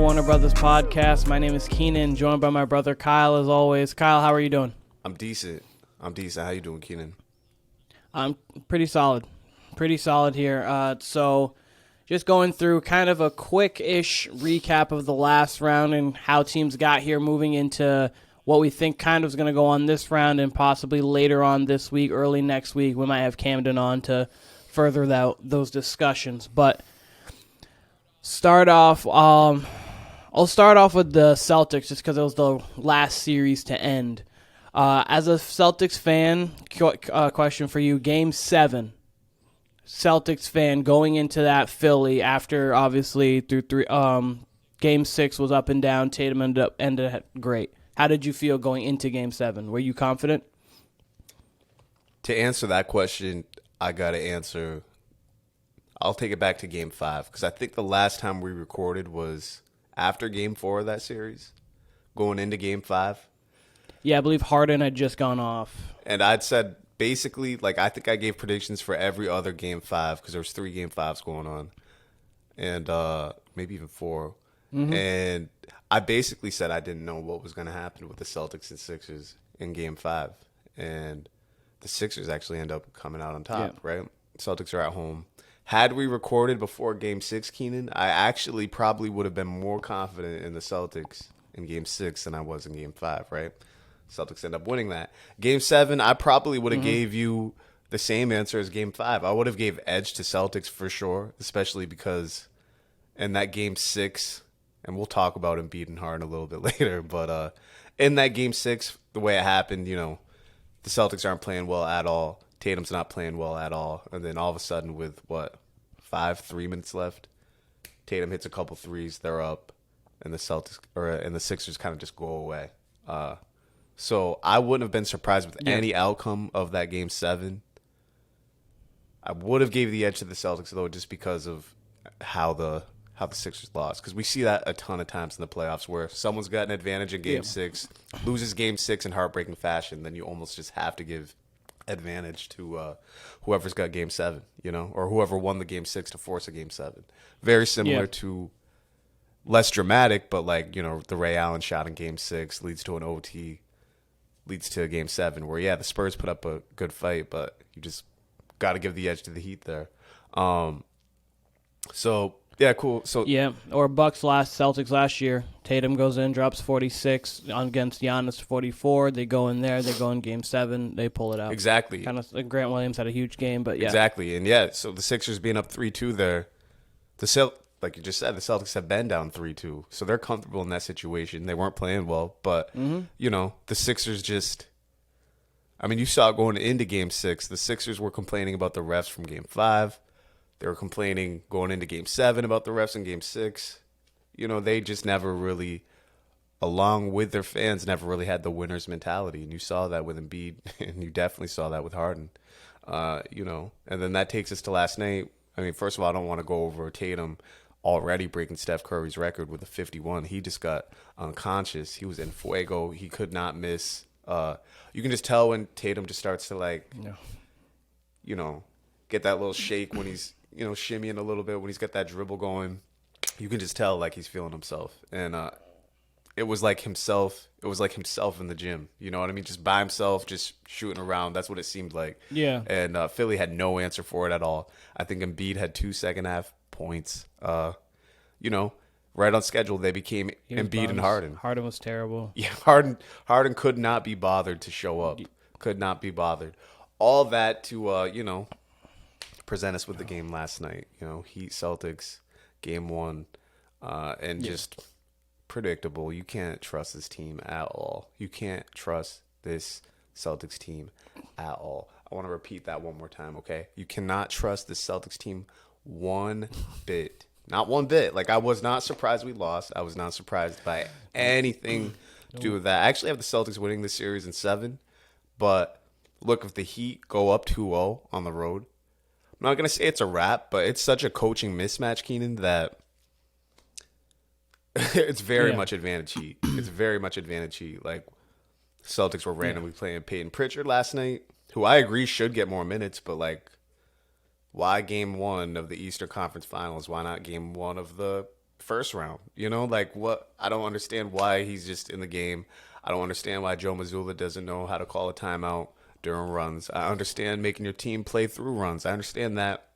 Warner Brothas podcast. My name is Keenan, joined by my brother Kyle as always. Kyle, how are you doing? I'm decent. How you doing, Keenan? I'm pretty solid. Pretty solid here. So just going through kind of a quick-ish recap of the last round and how teams got here, moving into what we think kind of is going to go on this round and possibly later on this week, early next week. We might have Camden on to further those discussions. But I'll start off with the Celtics just because it was the last series to end. As a Celtics fan, question for you, Game 7, Celtics fan going into that Philly after obviously through Game 6 was up and down, Tatum ended great. How did you feel going into Game 7? Were you confident? To answer that question, I got to answer. I'll take it back to Game 5 because I think the last time we recorded was after Game 4 of that series, going into Game 5. Yeah, I believe Harden had just gone off. And I'd said basically, I think I gave predictions for every other Game 5 because there was 3 Game 5s going on. And maybe even 4. Mm-hmm. And I basically said I didn't know what was going to happen with the Celtics and Sixers in Game 5. And the Sixers actually end up coming out on top, right? Celtics are at home. Had we recorded before Game 6, Keenan, I actually probably would have been more confident in the Celtics in Game 6 than I was in Game 5, right? Celtics end up winning that. Game 7, I probably would have gave you the same answer as Game 5. I would have gave edge to Celtics for sure, especially because in that Game 6, and we'll talk about Embiid and Harden a little bit later, but in that Game 6, the way it happened, the Celtics aren't playing well at all. Tatum's not playing well at all. And then all of a sudden with, 3 minutes left, Tatum hits a couple threes, they're up, and the Sixers kind of just go away. So I wouldn't have been surprised with any outcome of that Game 7. I would have gave the edge to the Celtics, though, just because of how the Sixers lost. Because we see that a ton of times in the playoffs where someone's got an advantage in Game 6, loses Game 6 in heartbreaking fashion, then you almost just have to give advantage to whoever's got Game 7, or whoever won the Game 6 to force a Game 7. Very similar to, less dramatic, but the Ray Allen shot in Game 6 leads to an OT, leads to a Game 7 where, the Spurs put up a good fight, but you just got to give the edge to the Heat there. Yeah, cool. So or Celtics last year. Tatum goes in, drops 46 against Giannis 44. They go in there. They go in Game 7. They pull it out. Exactly. Kind of. Grant Williams had a huge game, but exactly. And so the Sixers being up 3-2 there, like you just said, the Celtics have been down 3-2, so they're comfortable in that situation. They weren't playing well, but the Sixers just. I mean, you saw it going into Game 6. The Sixers were complaining about the refs from Game 5. They were complaining going into Game 7 about the refs in Game 6. They just never really, along with their fans, never really had the winner's mentality. And you saw that with Embiid, and you definitely saw that with Harden. And then that takes us to last night. I mean, first of all, I don't want to go over Tatum already breaking Steph Curry's record with a 51. He just got unconscious. He was in fuego. He could not miss. You can just tell when Tatum just starts to get that little shake when he's, shimmying a little bit, when he's got that dribble going. You can just tell he's feeling himself. And it was like himself. It was like himself in the gym. You know what I mean? Just by himself, just shooting around. That's what it seemed like. Yeah. And Philly had no answer for it at all. I think Embiid had 2 second-half points. Right on schedule, they became Embiid and Harden. Harden was terrible. Yeah, Harden could not be bothered to show up. Could not be bothered. All that to, present us with the game last night. Heat Celtics, Game 1, and just predictable. You can't trust this team at all. You can't trust this Celtics team at all. I want to repeat that one more time, okay? You cannot trust this Celtics team one bit. Not one bit. I was not surprised we lost. I was not surprised by anything to do with that. I actually have the Celtics winning this series in 7. But, look, if the Heat go up 2-0 on the road, I'm not going to say it's a wrap, but it's such a coaching mismatch, Keenan, that it's very much advantage Heat. It's very much advantage Heat. Celtics were randomly playing Peyton Pritchard last night, who I agree should get more minutes, but why Game 1 of the Eastern Conference Finals? Why not Game 1 of the first round. You know, like what? I don't understand why he's just in the game. I don't understand why Joe Mazzulla doesn't know how to call a timeout during runs. I understand making your team play through runs. I understand that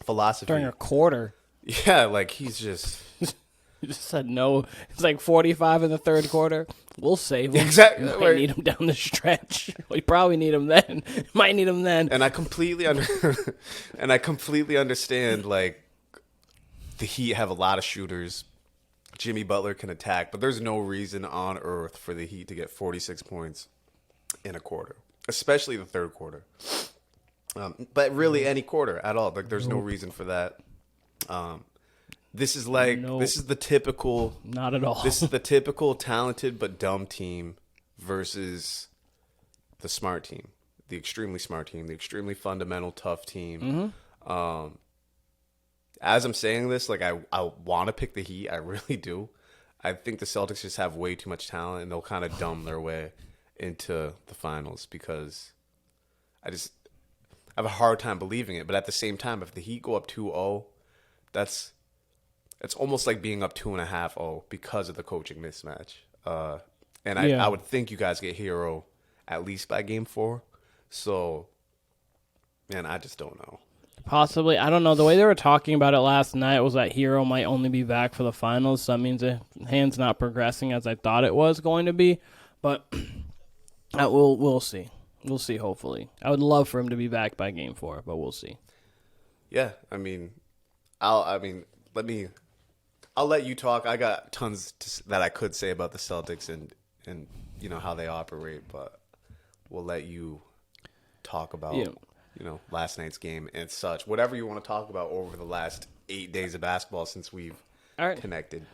philosophy. During a quarter. Yeah, like he's just... He just said no. It's like 45 in the third quarter. We'll save him. Exactly. We might need him down the stretch. We probably need him then. Might need him then. And I completely understand, like, the Heat have a lot of shooters. Jimmy Butler can attack, but there's no reason on earth for the Heat to get 46 points in a quarter, especially the third quarter. But really any quarter at all. Like, there's no reason for that. This is the typical... Not at all. This is the typical talented but dumb team versus the smart team, the extremely smart team, the extremely fundamental, tough team. Mm-hmm. As I'm saying this, like I want to pick the Heat. I really do. I think the Celtics just have way too much talent, and they'll kind of dumb their way into the finals because I have a hard time believing it. But at the same time, if the Heat go up 2-0, it's almost like being up 2.5-0 because of the coaching mismatch. And I would think you guys get Hero at least by game 4. So, man, I just don't know. Possibly. I don't know. The way they were talking about it last night was that Hero might only be back for the finals. So that means the hand's not progressing as I thought it was going to be. But we'll see. We'll see, hopefully. I would love for him to be back by game 4, but we'll see. Yeah, I mean, I'll let you talk. I got tons that I could say about the Celtics and you know how they operate, but we'll let you talk about last night's game and such. Whatever you want to talk about over the last 8 days of basketball since we've connected.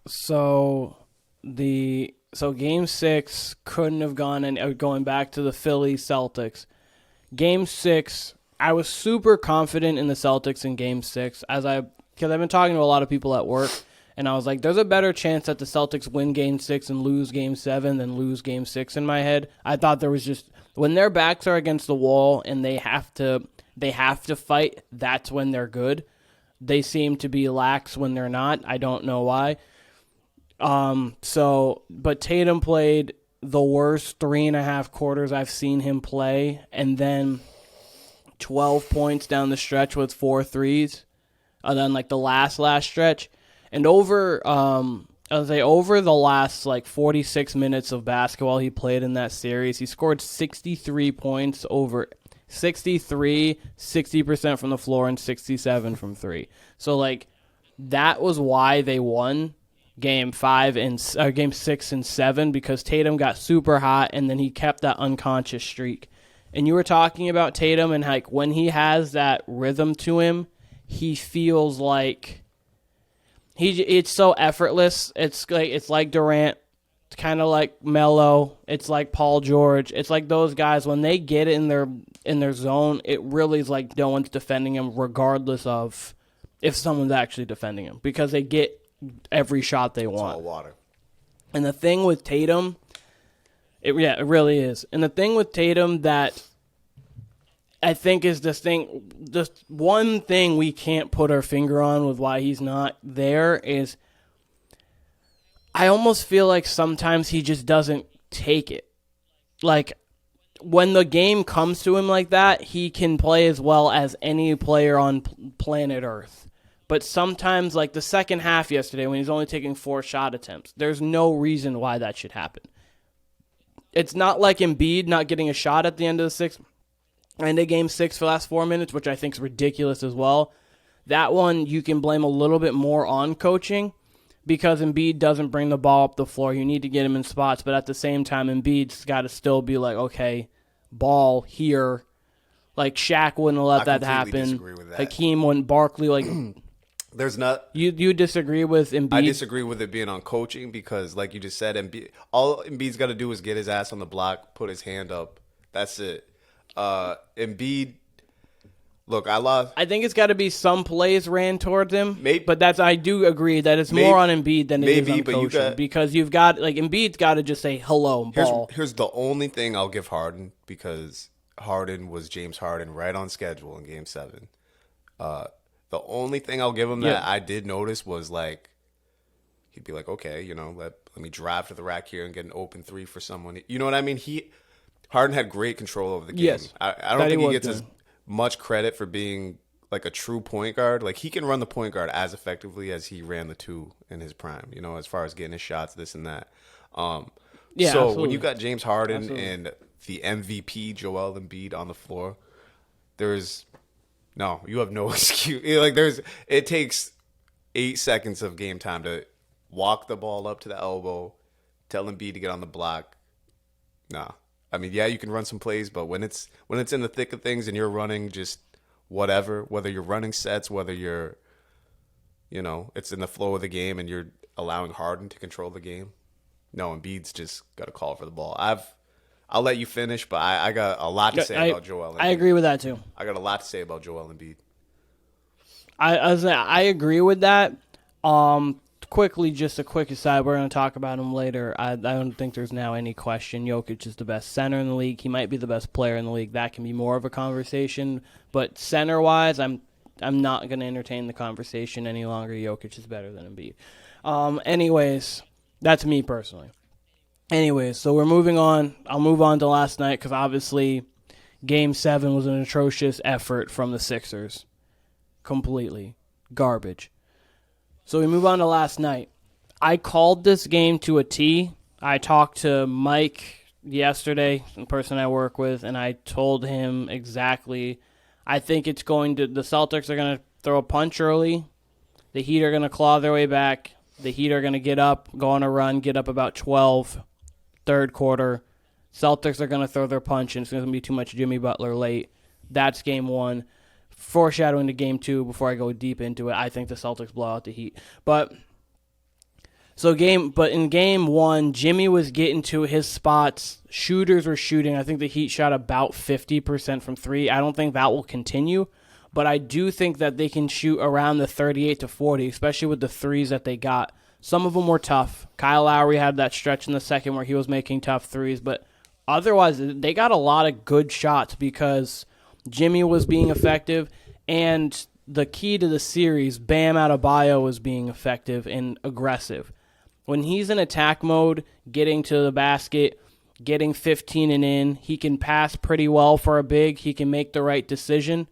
So game 6 couldn't have gone, and going back to the Philly Celtics. Game 6, I was super confident in the Celtics in Game 6 because I've been talking to a lot of people at work, and I was like, there's a better chance that the Celtics win Game 6 and lose Game 7 than lose Game 6 in my head. I thought there was just, when their backs are against the wall and they have to fight, that's when they're good. They seem to be lax when they're not. I don't know why. But Tatum played the worst 3.5 quarters I've seen him play, and then 12 points down the stretch with 4 threes, and then like the last stretch, and over the last like 46 minutes of basketball he played in that series, he scored 63 points, over 63, 60% from the floor, and 67 from 3. So like that was why they won Game 6 and 7, because Tatum got super hot and then he kept that unconscious streak. And you were talking about Tatum, and like when he has that rhythm to him, he feels like it's so effortless. It's like Durant. It's kind of like Melo. It's like Paul George. It's like those guys, when they get in their zone, it really is like no one's defending him, regardless of if someone's actually defending him, because they get every shot they want. It's all water. And the thing with Tatum, it really is. And the thing with Tatum that I think is this one thing we can't put our finger on with why he's not there is I almost feel like sometimes he just doesn't take it. Like, when the game comes to him like that, he can play as well as any player on planet Earth. But sometimes, like the second half yesterday, when he's only taking 4 shot attempts, there's no reason why that should happen. It's not like Embiid not getting a shot at the end of Game 6 for the last 4 minutes, which I think is ridiculous as well. That one, you can blame a little bit more on coaching, because Embiid doesn't bring the ball up the floor. You need to get him in spots, but at the same time, Embiid's got to still be like, okay, ball here. Like, Shaq wouldn't have let that happen. Disagree with that. Hakeem wouldn't. Barkley, like... There's not... You disagree with Embiid? I disagree with it being on coaching because, like you just said, all Embiid's got to do is get his ass on the block, put his hand up. That's it. Embiid... Look, I think it's got to be some plays ran towards him, maybe, but I do agree that it's more on Embiid than it is on coaching, because you've got, like, Embiid's got to just say, hello, ball. Here's the only thing I'll give Harden, because Harden was James Harden right on schedule in Game 7. The only thing I'll give him that I did notice was like he'd be like, okay, let me drive to the rack here and get an open three for someone. You know what I mean? Harden had great control over the game. Yes, I don't think he gets as much credit for being like a true point guard. Like he can run the point guard as effectively as he ran the two in his prime, as far as getting his shots, this and that. So absolutely. when you got James Harden and the MVP Joel Embiid on the floor, you have no excuse. It takes 8 seconds of game time to walk the ball up to the elbow, tell Embiid to get on the block. Nah. I mean, yeah, you can run some plays, but when it's in the thick of things and you're running just whatever, whether you're running sets, whether you're, it's in the flow of the game and you're allowing Harden to control the game. No, Embiid's just got to call for the ball. I'll let you finish, but I got a lot to say about Joel Embiid. I agree with that too. I got a lot to say about Joel Embiid. I agree with that. Quickly, just a quick aside, we're going to talk about him later. I don't think there's now any question. Jokic is the best center in the league. He might be the best player in the league. That can be more of a conversation. But center-wise, I'm not going to entertain the conversation any longer. Jokic is better than Embiid. Anyways, that's me personally. Anyways, so we're moving on. I'll move on to last night because obviously Game 7 was an atrocious effort from the Sixers. Completely. Garbage. So we move on to last night. I called this game to a T. I talked to Mike yesterday, the person I work with, and I told him exactly. I think the Celtics are going to throw a punch early. The Heat are going to claw their way back. The Heat are going to get up, go on a run, get up about 12, third quarter. Celtics are going to throw their punch, and it's going to be too much Jimmy Butler late. That's game 1. Foreshadowing to game 2 before I go deep into it, I think the Celtics blow out the Heat. But in game 1, Jimmy was getting to his spots. Shooters were shooting. I think the Heat shot about 50% from 3. I don't think that will continue, but I do think that they can shoot around the 38 to 40, especially with the threes that they got. Some of them were tough. Kyle Lowry had that stretch in the second where he was making tough threes, but otherwise they got a lot of good shots because Jimmy was being effective, and the key to the series, Bam Adebayo, was being effective and aggressive. When he's in attack mode, getting to the basket, getting 15 and in, he can pass pretty well for a big. He can make the right decision.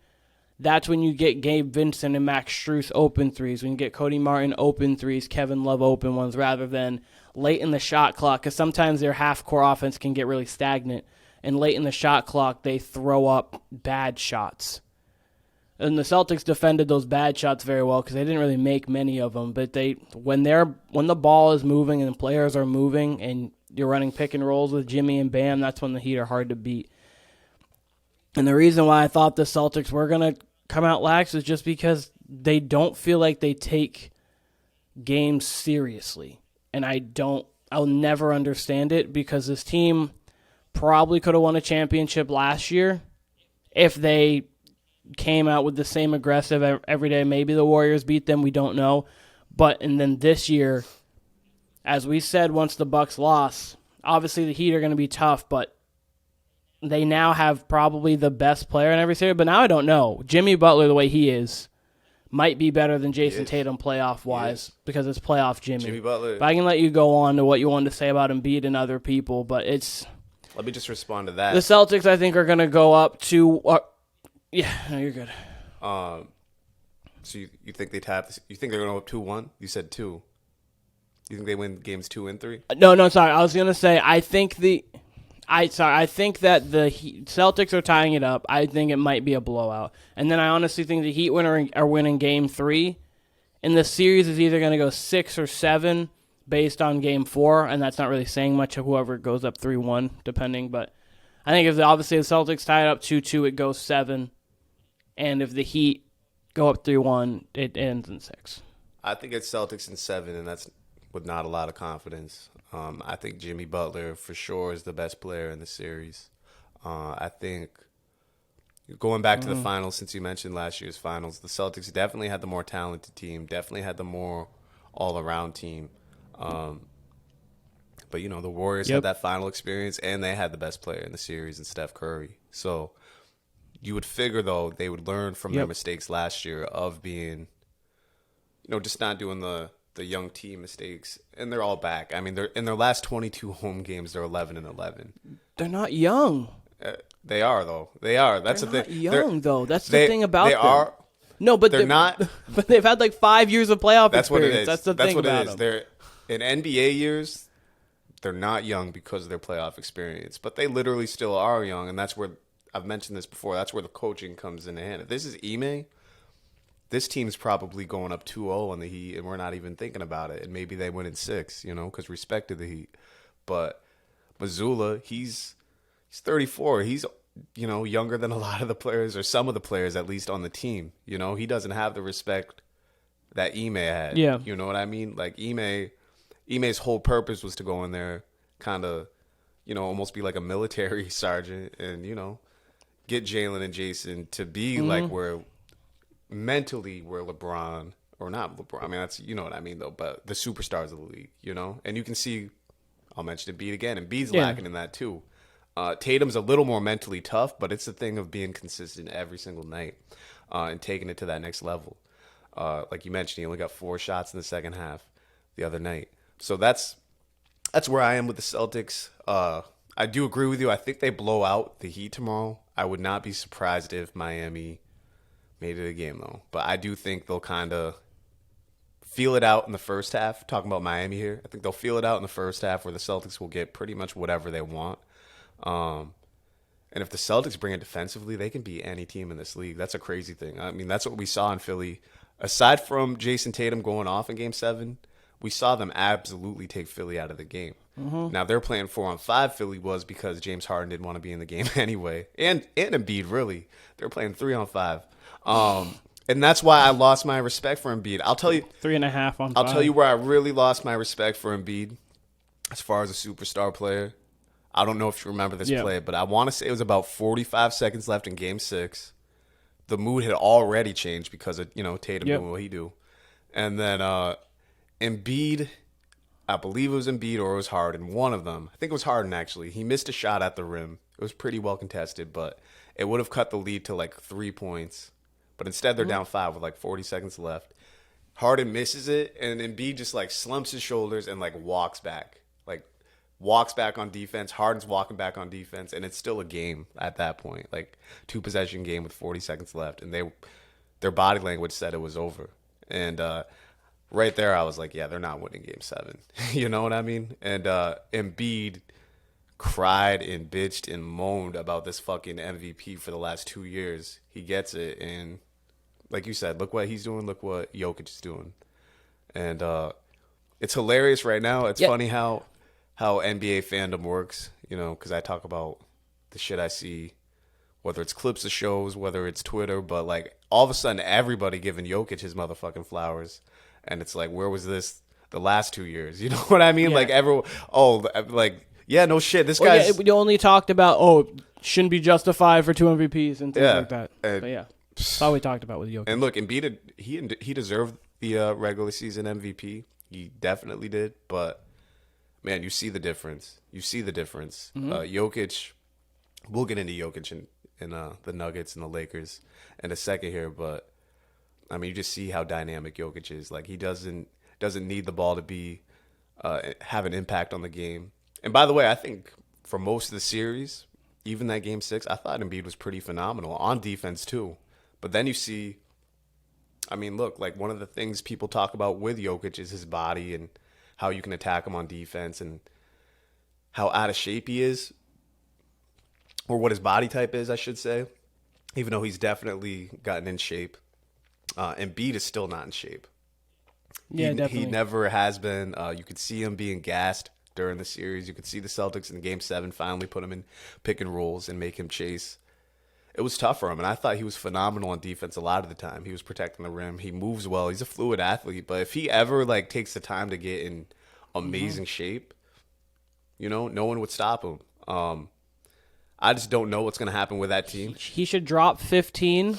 That's when you get Gabe Vincent and Max Strus open threes. When you get Cody Martin open threes, Kevin Love open ones, rather than late in the shot clock, because sometimes their half-court offense can get really stagnant. And late in the shot clock, they throw up bad shots. And the Celtics defended those bad shots very well because they didn't really make many of them. But when the ball is moving and players are moving and you're running pick and rolls with Jimmy and Bam, that's when the Heat are hard to beat. And the reason why I thought the Celtics were going to come out lax is just because they don't feel like they take games seriously. And I'll never understand it because this team probably could have won a championship last year if they came out with the same aggressive every day. Maybe the Warriors beat them, we don't know. And then this year, as we said once the Bucks lost, obviously the Heat are going to be tough, but they now have probably the best player in every series. But now I don't know. Jimmy Butler, the way he is, might be better than Jason Tatum playoff-wise because it's playoff Jimmy. Jimmy Butler. But I can let you go on to what you wanted to say about Embiid and other people, but it's... Let me just respond to that. The Celtics, I think, are going to go up to... yeah, no, you're good. So you think they tap? You think they're going to go up 2-1? You said 2. You think they win games 2 and 3? No, sorry. I was going to say I think that the Celtics are tying it up. I think it might be a blowout. And then I honestly think the Heat are winning game 3. And the series is either going to go 6 or 7 based on game 4, and that's not really saying much of whoever goes up 3-1, depending. But I think if the Celtics tie it up 2-2, it goes 7. And if the Heat go up 3-1, it ends in 6. I think it's Celtics in 7, and that's with not a lot of confidence. I think Jimmy Butler for sure is the best player in the series. I think going back to the finals, since you mentioned last year's finals, the Celtics definitely had the more talented team, definitely had the more all-around team. But, the Warriors had that final experience, and they had the best player in the series in Steph Curry. So You would figure, though, they would learn from their mistakes last year of being, just not doing the young team mistakes. And they're all back. I mean, they're in their last 22 home games, they're 11-11. They're not young. They are, though. They are. That's They're the not thing. young, though. That's the thing about they them. They are. No, but they're not. But they've had like 5 years of playoff That's what it experience. is. That's the That's thing what about it is. them. They're in NBA years. They're not young because of their playoff experience, but they literally still are young, and that's where I've mentioned this before. That's where the coaching comes into hand. If this is Ime, this team's probably going up 2-0 on the Heat, and we're not even thinking about it. And maybe they win in 6, because respect to the Heat. But Mazzulla, he's 34. He's younger than a lot of the players, or some of the players at least on the team. He doesn't have the respect that Ime had. Yeah. You know what I mean? Like Ime's whole purpose was to go in there, kind of, almost be like a military sergeant, and get Jalen and Jason to be like where mentally where LeBron, or not LeBron. I mean, that's what I mean though. But the superstars of the league, and you can see. I'll mention Embiid again, and Embiid's lacking in that too. Tatum's a little more mentally tough, but it's the thing of being consistent every single night and taking it to that next level. Like you mentioned, he only got 4 shots in the second half the other night. So that's where I am with the Celtics. I do agree with you. I think they blow out the Heat tomorrow. I would not be surprised if Miami made it a game, though. But I do think they'll kind of feel it out in the first half. Talking about Miami here, I think they'll feel it out in the first half where the Celtics will get pretty much whatever they want. And if the Celtics bring it defensively, they can beat any team in this league. That's a crazy thing. I mean, that's what we saw in Philly. Aside from Jason Tatum going off in Game 7, we saw them absolutely take Philly out of the game. Mm-hmm. Now, they're playing 4-on-5. Philly was because James Harden didn't want to be in the game anyway. And Embiid, really. They're playing 3-on-5. And that's why I lost my respect for Embiid. I'll tell you. 3.5 on 5. I'll tell you where I really lost my respect for Embiid as far as a superstar player. I don't know if you remember this play, but I want to say it was about 45 seconds left in Game 6. The mood had already changed because of, Tatum doing what he do. And then Embiid, I believe it was Embiid or it was Harden, one of them. I think it was Harden, actually. He missed a shot at the rim. It was pretty well contested, but it would have cut the lead to like 3 points. But instead, they're down 5 with like 40 seconds left. Harden misses it, and Embiid just like slumps his shoulders and like walks back. Walks back on defense. Harden's walking back on defense, and it's still a game at that point. Like 2-possession game with 40 seconds left, and their body language said it was over. And right there, I was like, yeah, they're not winning Game 7. You know what I mean? And Embiid cried and bitched and moaned about this fucking MVP for the last 2 years. He gets it, and like you said, look what he's doing. Look what Jokic is doing, and it's hilarious right now. It's funny how NBA fandom works, because I talk about the shit I see, whether it's clips of shows, whether it's Twitter, but like all of a sudden everybody giving Jokic his motherfucking flowers, and it's like, where was this the last 2 years? You know what I mean? Yeah. Like everyone, no shit, this guy's. We only talked about shouldn't be justified for 2 MVPs and things like that. But yeah, that's all we talked about with Jokic. And look, Embiid, he deserved the regular season MVP. He definitely did, but. Man, you see the difference. Mm-hmm. Jokic, we'll get into Jokic and the Nuggets and the Lakers in a second here, but I mean, you just see how dynamic Jokic is. Like he doesn't need the ball to be have an impact on the game. And by the way, I think for most of the series, even that Game 6, I thought Embiid was pretty phenomenal on defense too. But then you see, I mean, look, like one of the things people talk about with Jokic is his body and how you can attack him on defense and how out of shape he is, or what his body type is, I should say, even though he's definitely gotten in shape. Embiid is still not in shape. Yeah, definitely. He never has been. You could see him being gassed during the series. You could see the Celtics in Game 7 finally put him in pick and rolls and make him chase. It was tough for him, and I thought he was phenomenal on defense a lot of the time. He was protecting the rim. He moves well. He's a fluid athlete, but if he ever takes the time to get in amazing shape, no one would stop him. I just don't know what's going to happen with that team. He should drop 15.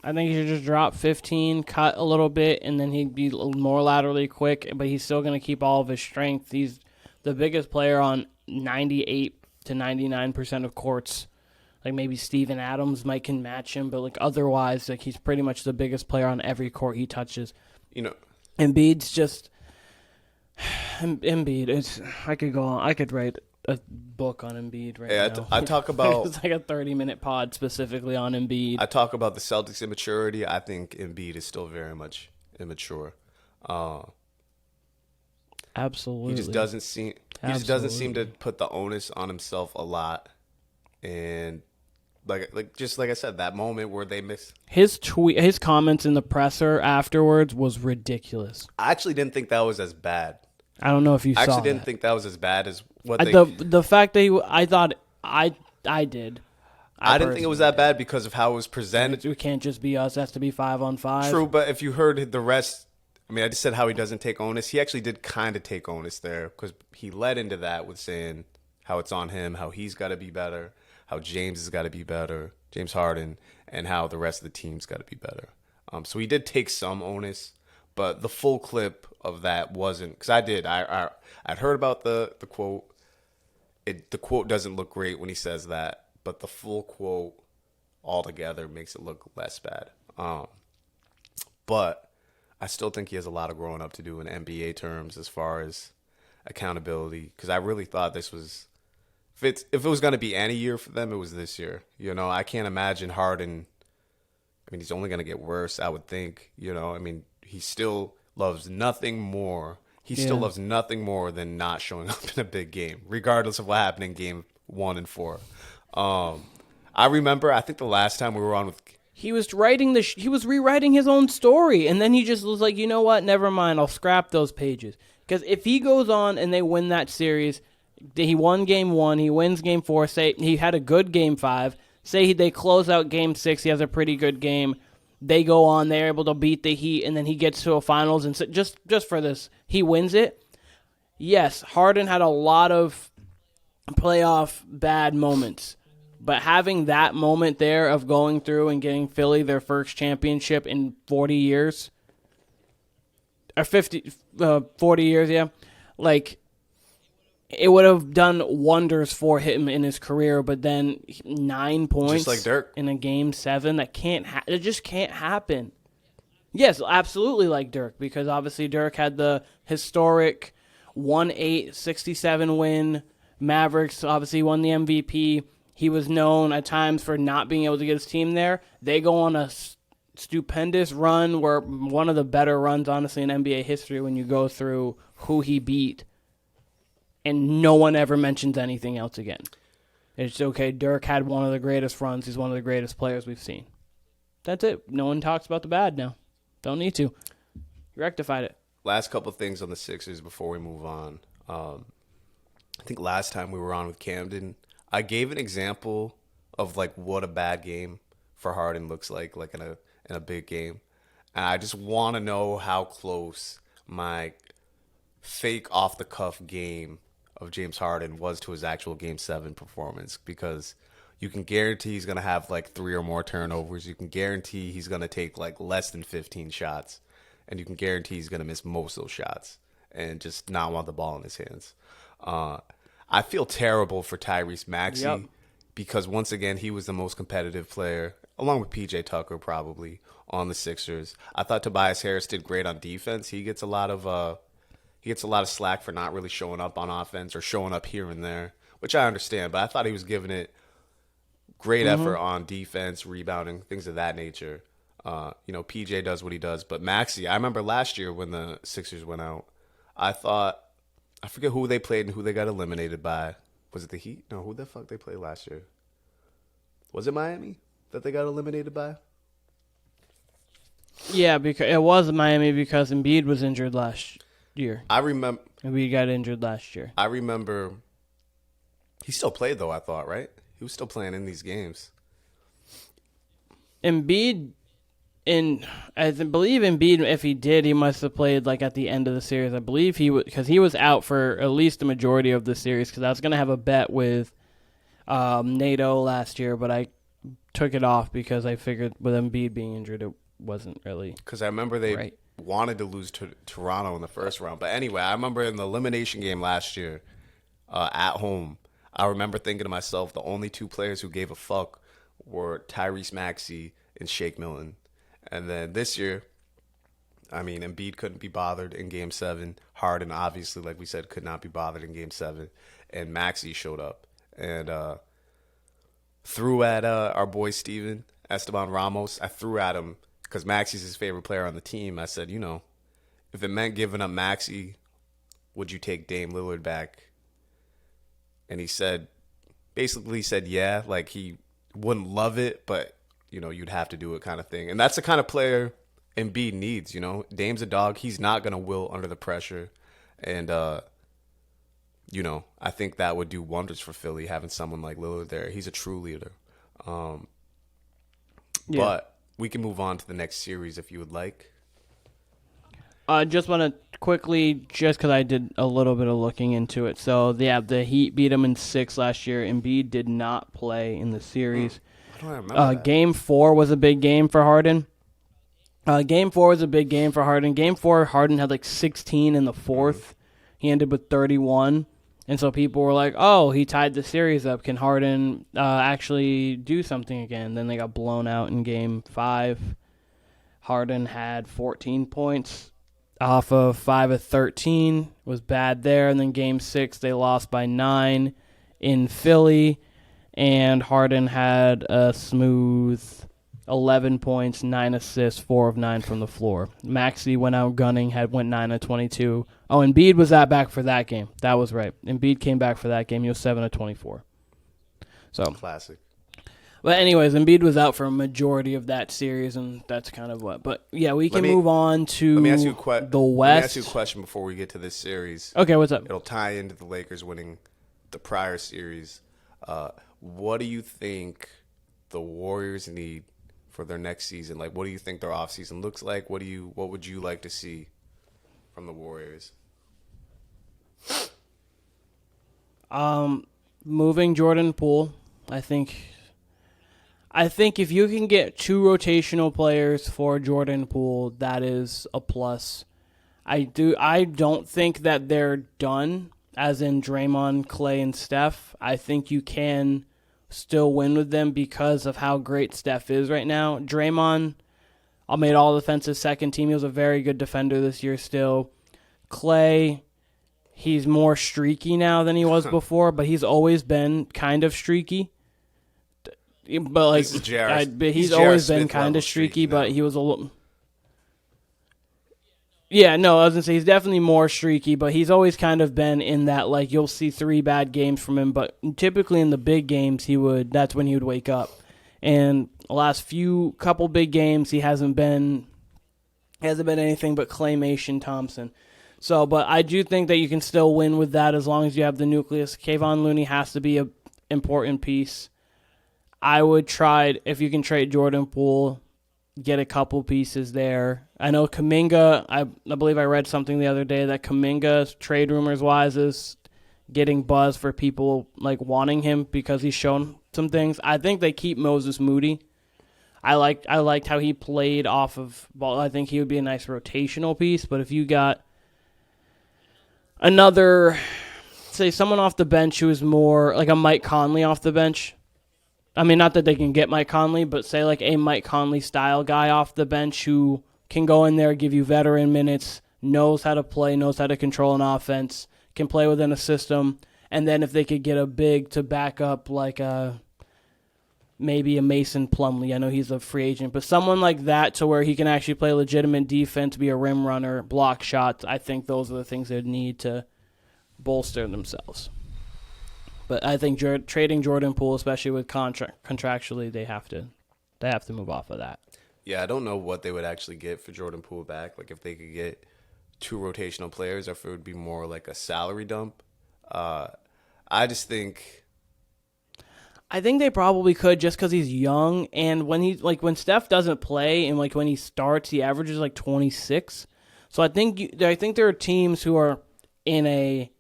I think he should just drop 15, cut a little bit, and then he'd be more laterally quick, but he's still going to keep all of his strength. He's the biggest player on 98 to 99% of courts. Like maybe Steven Adams can match him, but like otherwise, like he's pretty much the biggest player on every court he touches. You know, Embiid's just Embiid. I could go on. I could write a book on Embiid right now. I talk about it's like a 30-minute pod specifically on Embiid. I talk about the Celtics' immaturity. I think Embiid is still very much immature. Absolutely. He just doesn't seem. He just doesn't seem to put the onus on himself a lot, and like I said, that moment where they missed. His comments in the presser afterwards was ridiculous. I actually didn't think that was as bad. I don't know if you saw. I actually didn't that. think that was as bad as what they. The fact that I thought I did. I didn't think it was that bad because of how it was presented. It can't just be us. It has to be 5-on-5. True, but if you heard the rest, I mean, I just said how he doesn't take onus. He actually did kind of take onus there because he led into that with saying how it's on him, how he's got to be better, how James has got to be better, James Harden, and how the rest of the team's got to be better. So he did take some onus, but the full clip of that wasn't, because I'd heard about the quote. The quote doesn't look great when he says that, but the full quote altogether makes it look less bad. But I still think he has a lot of growing up to do in NBA terms as far as accountability, because I really thought this was, if it was going to be any year for them, it was this year. You know, I can't imagine Harden. I mean, he's only going to get worse, I would think. You know, I mean, he still loves nothing more. He still loves nothing more than not showing up in a big game, regardless of what happened in game 1 and 4. I remember, I think the last time we were on with... He was he was rewriting his own story, and then he just was like, you know what, never mind, I'll scrap those pages. Because if he goes on and they win that series, he won game 1, he wins game 4, say he had a good game 5, say they close out game 6, he has a pretty good game, they go on, they're able to beat the Heat, and then he gets to a finals, and so just for this, he wins it. Yes, Harden had a lot of playoff bad moments, but having that moment there of going through and getting Philly their first championship in 40 years, or 40 years, yeah, like, it would have done wonders for him in his career, but then 9 points Just like Dirk. in a game 7, it just can't happen. Yes, absolutely like Dirk, because obviously Dirk had the historic 1-8, 67 win. Mavericks obviously won the MVP. He was known at times for not being able to get his team there. They go on a stupendous run, where one of the better runs, honestly, in NBA history when you go through who he beat. And no one ever mentions anything else again. It's okay, Dirk had one of the greatest runs. He's one of the greatest players we've seen. That's it. No one talks about the bad now. Don't need to. You rectified it. Last couple things on the Sixers before we move on. I think last time we were on with Camden, I gave an example of like what a bad game for Harden looks like in a big game. And I just want to know how close my fake off-the-cuff game of James Harden was to his actual Game 7 performance, because you can guarantee he's going to have like 3 or more turnovers. You can guarantee he's going to take like less than 15 shots, and you can guarantee he's going to miss most of those shots and just not want the ball in his hands. I feel terrible for Tyrese Maxey because once again, he was the most competitive player, along with PJ Tucker probably, on the Sixers. I thought Tobias Harris did great on defense. He gets a lot of slack for not really showing up on offense or showing up here and there, which I understand. But I thought he was giving it great effort on defense, rebounding, things of that nature. PJ does what he does. But Maxey, I remember last year when the Sixers went out, I forget who they played and who they got eliminated by. Was it the Heat? No, who the fuck they played last year? Was it Miami that they got eliminated by? Yeah, because it was Miami because Embiid was injured last year. I remember. Embiid got injured last year. I remember. He still played though, I thought, right? He was still playing in these games. Embiid, I believe Embiid, if he did, he must have played like at the end of the series. I believe because he was out for at least the majority of the series, because I was going to have a bet with NATO last year, but I took it off because I figured with Embiid being injured, it wasn't really. Because I remember they wanted to lose to Toronto in the first round. But anyway, I remember in the elimination game last year at home, I remember thinking to myself, the only two players who gave a fuck were Tyrese Maxey and Shake Milton. And then this year, I mean, Embiid couldn't be bothered in Game 7. Harden, obviously, like we said, could not be bothered in Game 7. And Maxey showed up and threw at our boy Steven Esteban Ramos. I threw at him because Maxey's his favorite player on the team. I said, if it meant giving up Maxey, would you take Dame Lillard back? And he basically said, yeah, like he wouldn't love it, but, you'd have to do it kind of thing. And that's the kind of player Embiid needs, Dame's a dog. He's not going to will under the pressure. And, I think that would do wonders for Philly, having someone like Lillard there. He's a true leader. But we can move on to the next series if you would like. I just want to quickly, just because I did a little bit of looking into it. So, the Heat beat them in 6 last year. Embiid did not play in the series. I don't remember that. Game 4 was a big game for Harden. Game 4 was a big game for Harden. Game 4, Harden had like 16 in the fourth. He ended with 31. And so people were like, oh, he tied the series up. Can Harden actually do something again? Then they got blown out in Game 5. Harden had 14 points off of 5 of 13. Was bad there. And then Game 6, they lost by 9 in Philly. And Harden had a smooth 11 points, 9 assists, 4 of 9 from the floor. Maxey went out gunning, went 9 of 22. Oh, Embiid was back for that game. That was right. Embiid came back for that game. He was 7 of 24. So classic. But anyways, Embiid was out for a majority of that series, and that's kind of what. But yeah, we can move on to the West. Let me ask you a question before we get to this series. Okay, what's up? It'll tie into the Lakers winning the prior series. What do you think the Warriors need for their next season? Like, what do you think their offseason looks like? What would you like to see from the Warriors? Moving Jordan Poole, I think if you can get 2 rotational players for Jordan Poole, that is a plus. I don't think that they're done, as in Draymond, Clay, and Steph. I think you can still win with them because of how great Steph is right now. Draymond made all defensive second team. He was a very good defender this year still. Clay, he's more streaky now than he was before, but he's always been kind of streaky. But like, he's always been kind of streaky, but he was a little. Yeah, no, I was gonna say he's definitely more streaky, but he's always kind of been in that, like, you'll see 3 bad games from him, but typically in the big games that's when he would wake up. And the last couple big games, he hasn't been anything but claymation Thompson. So, but I do think that you can still win with that as long as you have the nucleus. Kevon Looney has to be an important piece. I would try, if you can trade Jordan Poole, get a couple pieces there. I know Kuminga, I believe I read something the other day that Kuminga, trade rumors-wise, is getting buzz for people like wanting him because he's shown some things. I think they keep Moses Moody. I liked how he played off of ball. I think he would be a nice rotational piece, but if you got another, say, someone off the bench who is more like a Mike Conley off the bench, I mean, not that they can get Mike Conley, but say like a Mike Conley style guy off the bench who can go in there, give you veteran minutes, knows how to play, knows how to control an offense, can play within a system, and then if they could get a big to back up like maybe a Mason Plumlee. I know he's a free agent, but someone like that to where he can actually play legitimate defense, be a rim runner, block shots. I think those are the things they need to bolster themselves. But I think trading Jordan Poole, especially with contractually, they have to move off of that. Yeah, I don't know what they would actually get for Jordan Poole back. Like if they could get 2 rotational players, or if it would be more like a salary dump. I think they probably could just because he's young, and when Steph doesn't play and like when he starts, he averages like 26. So I think there are teams who are in a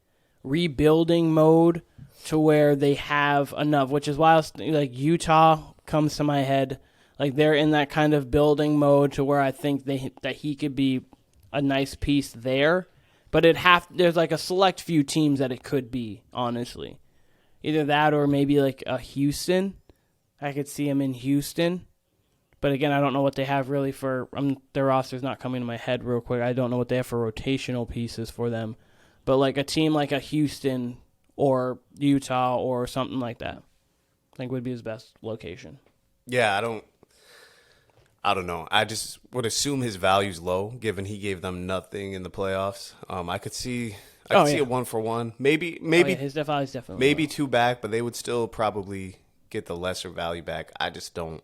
rebuilding mode to where they have enough, which is why like Utah comes to my head. Like they're in that kind of building mode to where I think that he could be a nice piece there. But there's like a select few teams that it could be, honestly. Either that or maybe like a Houston. I could see him in Houston. But again, I don't know what they have really for their roster's not coming to my head real quick. I don't know what they have for rotational pieces for them. But like a team like a Houston or Utah or something like that, I think would be his best location. Yeah, I don't know. I just would assume his value's low, given he gave them nothing in the playoffs. I could see see a 1-for-1, maybe His value's definitely maybe low. 2 back, but they would still probably get the lesser value back. I just don't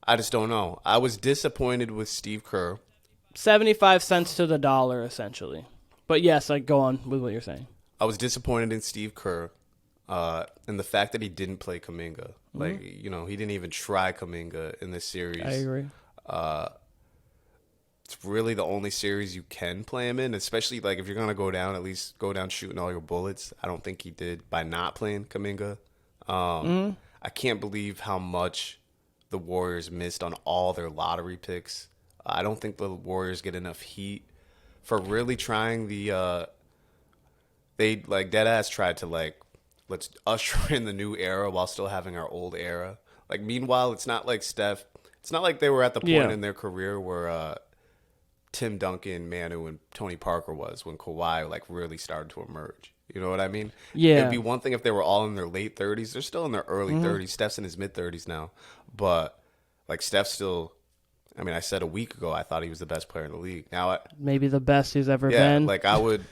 know. I was disappointed with Steve Kerr. 75 cents to the dollar, essentially. But yes, like go on with what you're saying. I was disappointed in Steve Kerr, and the fact that he didn't play Kuminga. Like, he didn't even try Kuminga in this series. I agree. It's really the only series you can play him in, especially like if you're gonna go down, at least go down shooting all your bullets. I don't think he did by not playing Kuminga. I can't believe how much the Warriors missed on all their lottery picks. I don't think the Warriors get enough heat for really trying the. They like deadass tried to like let's usher in the new era while still having our old era. Like meanwhile, it's not like Steph. It's not like they were at the point in their career where Tim Duncan, Manu, and Tony Parker was when Kawhi like really started to emerge. You know what I mean? Yeah. It'd be one thing if they were all in their late 30s. They're still in their early 30s. Steph's in his mid 30s now, but like Steph's still. I mean, I said a week ago I thought he was the best player in the league. Now, maybe the best he's ever been. Like I would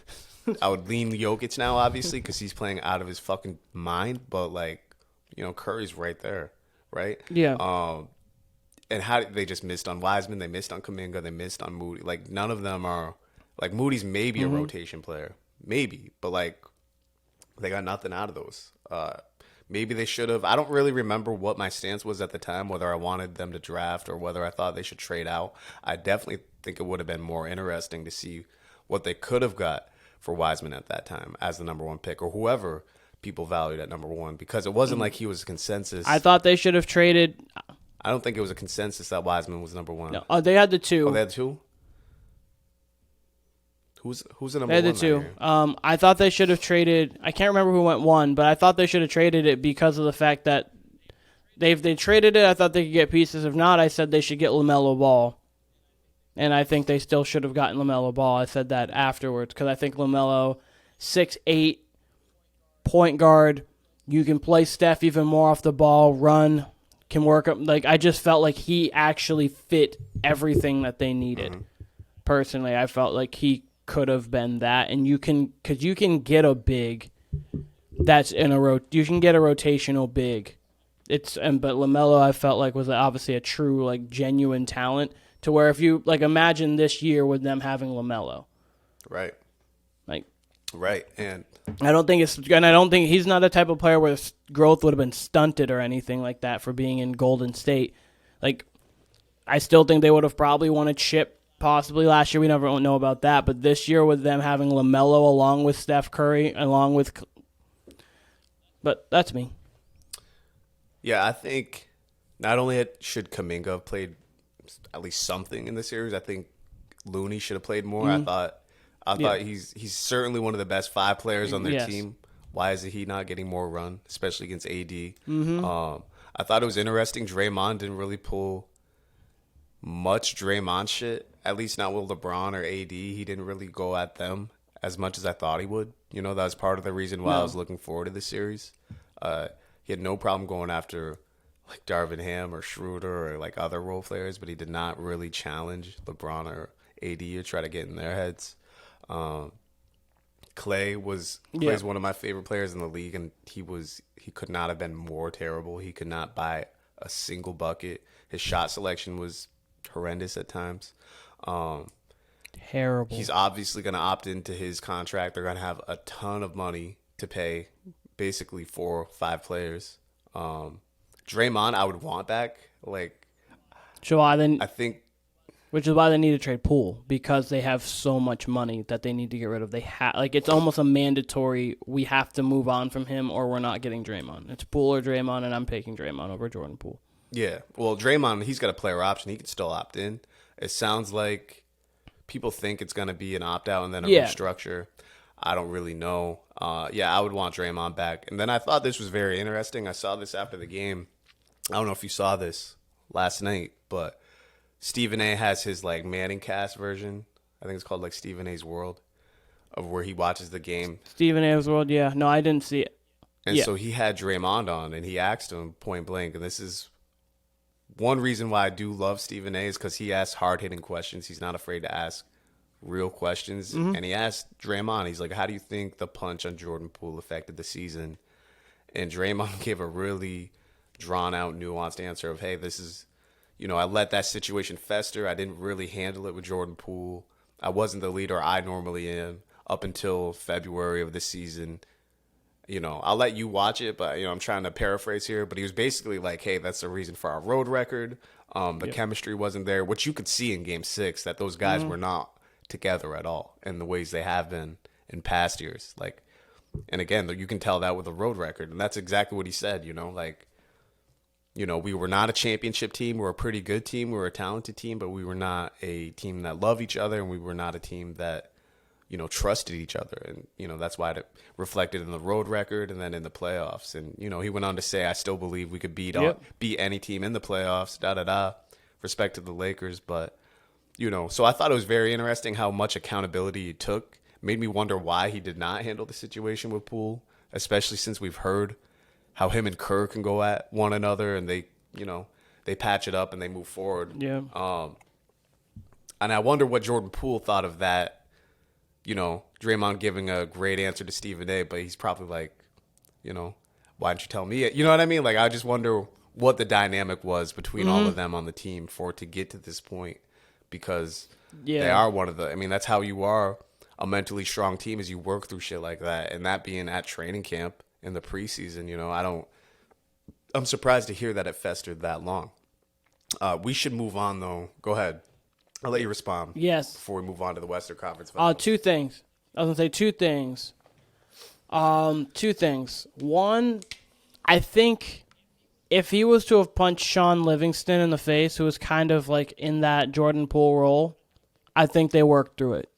lean Jokic now, obviously, because he's playing out of his fucking mind. But like, Curry's right there, right? Yeah. And how they just missed on Wiseman, they missed on Kuminga, they missed on Moody. Like none of them are like Moody's maybe a rotation player, maybe, but like they got nothing out of those. Maybe they should have. I don't really remember what my stance was at the time, whether I wanted them to draft or whether I thought they should trade out. I definitely think it would have been more interesting to see what they could have got for Wiseman at that time as the number 1 pick or whoever people valued at number 1, because it wasn't like he was a consensus. I thought they should have traded. I don't think it was a consensus that Wiseman was number 1. No, they had the 2. Oh, they had 2? Who's the number 1? They had the 2. I thought they should have traded. I can't remember who went 1, but I thought they should have traded it because of the fact that they traded it. I thought they could get pieces. If not, I said they should get LaMelo Ball. And I think they still should have gotten LaMelo Ball. I said that afterwards because I think LaMelo, 6'8", point guard. You can play Steph even more off the ball, run, can work up. Like I just felt like he actually fit everything that they needed. Personally, I felt like he could have been that, and you can get a big that's in you can get a rotational big. But LaMelo I felt like was obviously a true like genuine talent to where if you like imagine this year with them having LaMelo, right, like right, and I don't think he's not the type of player where growth would have been stunted or anything like that for being in Golden State. Like I still think they would have probably wanted Chip. Possibly last year, we never know about that. But this year, with them having LaMelo along with Steph Curry, but that's me. Yeah, I think not only should Kuminga have played at least something in the series, I think Looney should have played more. I thought he's certainly one of the best 5 players on their team. Why is he not getting more run, especially against AD? I thought it was interesting. Draymond didn't really pull much Draymond shit, at least not with LeBron or AD. He didn't really go at them as much as I thought he would. That was part of the reason why I was looking forward to this series. He had no problem going after like Darvin Ham or Schroeder or like other role players, but he did not really challenge LeBron or AD or try to get in their heads. Clay's one of my favorite players in the league, and he could not have been more terrible. He could not buy a single bucket. His shot selection was horrendous at times. Terrible. He's obviously going to opt into his contract. They're going to have a ton of money to pay basically 4 or 5 players. Draymond, I would want back. Like, I think, which is why they need to trade Poole, because they have so much money that they need to get rid of. It's almost a mandatory. We have to move on from him, or we're not getting Draymond. It's Poole or Draymond, and I'm taking Draymond over Jordan Poole. Yeah, well, Draymond, he's got a player option. He can still opt in. It sounds like people think it's going to be an opt-out and then a restructure. I don't really know. Yeah, I would want Draymond back. And then I thought this was very interesting. I saw this after the game. I don't know if you saw this last night, but Stephen A has his like Manning cast version. I think it's called like Stephen A's World, of where he watches the game. Stephen A's World, yeah. No, I didn't see it. And so he had Draymond on, and he asked him point blank, and this is one reason why I do love Stephen A is because he asks hard-hitting questions. He's not afraid to ask real questions. Mm-hmm. And he asked Draymond, he's like, how do you think the punch on Jordan Poole affected the season? And Draymond gave a really drawn-out, nuanced answer of, hey, this is, I let that situation fester. I didn't really handle it with Jordan Poole. I wasn't the leader I normally am up until February of this season. I'll let you watch it, but, I'm trying to paraphrase here. But he was basically like, hey, that's the reason for our road record. The chemistry wasn't there, which you could see in Game 6, that those guys were not together at all in the ways they have been in past years. Like, and again, you can tell that with the road record. And that's exactly what he said, we were not a championship team. We were a pretty good team. We were a talented team, but we were not a team that loved each other, and we were not a team that trusted each other. And, that's why it reflected in the road record and then in the playoffs. And, he went on to say, I still believe we could beat any team in the playoffs, respect to the Lakers. But, so I thought it was very interesting how much accountability he took. Made me wonder why he did not handle the situation with Poole, especially since we've heard how him and Kerr can go at one another and they patch it up and they move forward. Yeah. And I wonder what Jordan Poole thought of that. Draymond giving a great answer to Stephen A, but he's probably like, why didn't you tell me it? You know what I mean? Like, I just wonder what the dynamic was between all of them on the team for it to get to this point, because they are one of that's how you are a mentally strong team, is you work through shit like that. And that being at training camp in the preseason, I'm surprised to hear that it festered that long. We should move on, though. Go ahead. I'll let you respond. Yes. Before we move on to the Western Conference Finals. Two things. I was going to say two things. Two things. One, I think if he was to have punched Sean Livingston in the face, who was kind of like in that Jordan Poole role, I think they worked through it.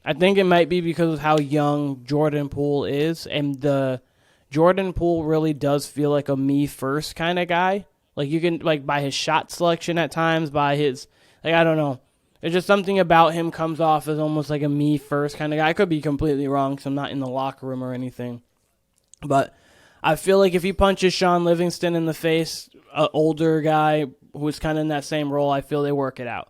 I think it might be because of how young Jordan Poole is, and the Jordan Poole really does feel like a me first kind of guy. Like, you can, like, by his shot selection at times, by his, like, I don't know. There's just something about him comes off as almost like a me first kind of guy. I could be completely wrong because I'm not in the locker room or anything. But I feel like if he punches Sean Livingston in the face, an older guy who's kind of in that same role, I feel they work it out.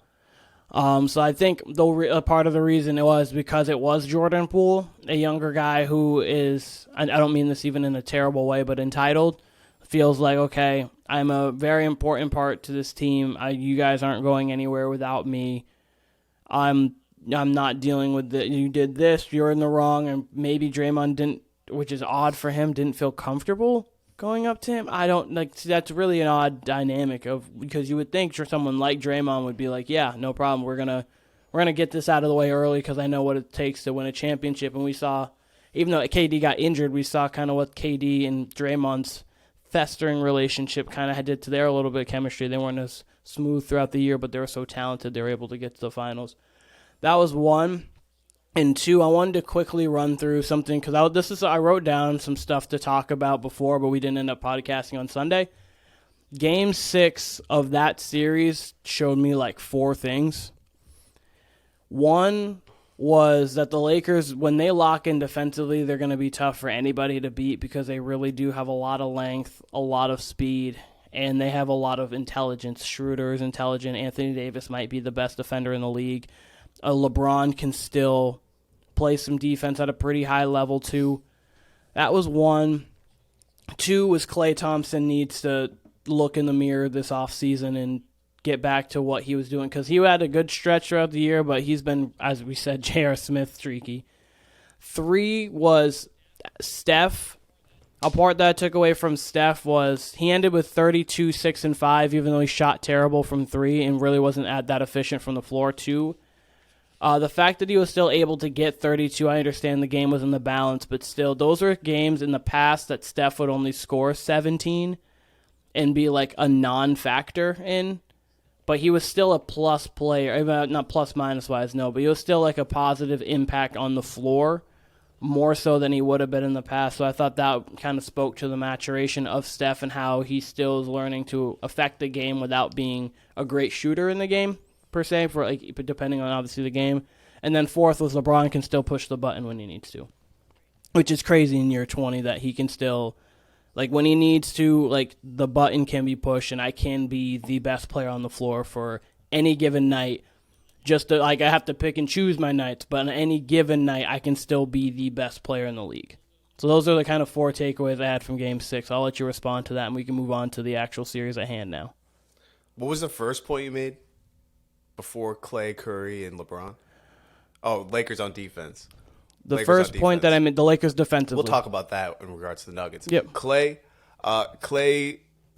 So I think a part of the reason it was because it was Jordan Poole, a younger guy who is, I don't mean this even in a terrible way, but entitled, feels like, okay, I'm a very important part to this team. You guys aren't going anywhere without me. I'm not dealing with it. You did this, you're in the wrong, and maybe Draymond didn't, which is odd for him, didn't feel comfortable going up to him. I don't, like, that's really an odd dynamic because you would think someone like Draymond would be like, yeah, no problem. We're gonna get this out of the way early because I know what it takes to win a championship. And we saw, even though KD got injured, we saw kind of what KD and Draymond's festering relationship kind of did to their little bit of chemistry. They weren't as smooth throughout the year, but they were so talented they were able to get to the finals. That was one. And two, I wanted to quickly run through something because I wrote down some stuff to talk about before, but we didn't end up podcasting on Sunday. Game 6 of that series showed me like 4 things. One was that the Lakers, when they lock in defensively, they're going to be tough for anybody to beat because they really do have a lot of length, a lot of speed, and they have a lot of intelligence. Schroeder is intelligent. Anthony Davis might be the best defender in the league. LeBron can still play some defense at a pretty high level, too. That was one. Two was Klay Thompson needs to look in the mirror this offseason and get back to what he was doing, because he had a good stretch throughout the year, but he's been, as we said, J.R. Smith streaky. 3 was Steph. A part that I took away from Steph was he ended with 32, 6, and 5, even though he shot terrible from 3 and really wasn't that efficient from the floor. 2, the fact that he was still able to get 32, I understand the game was in the balance, but still, those are games in the past that Steph would only score 17 and be like a non-factor in. But he was still a plus player, not plus minus wise, no, but he was still like a positive impact on the floor more so than he would have been in the past. So I thought that kind of spoke to the maturation of Steph and how he still is learning to affect the game without being a great shooter in the game, per se, for like depending on obviously the game. And then fourth was LeBron can still push the button when he needs to, which is crazy in year 20 that he can still, like when he needs to, like the button can be pushed and I can be the best player on the floor for any given night. Just to, like, I have to pick and choose my nights, but on any given night, I can still be the best player in the league. So those are the kind of 4 takeaways I had from Game 6. I'll let you respond to that, and we can move on to the actual series at hand now. What was the first point you made before Clay, Curry, and LeBron? Oh, Lakers on defense. The Lakers first on point that defense. I made, the Lakers defensively. We'll talk about that in regards to the Nuggets. Yep. Clay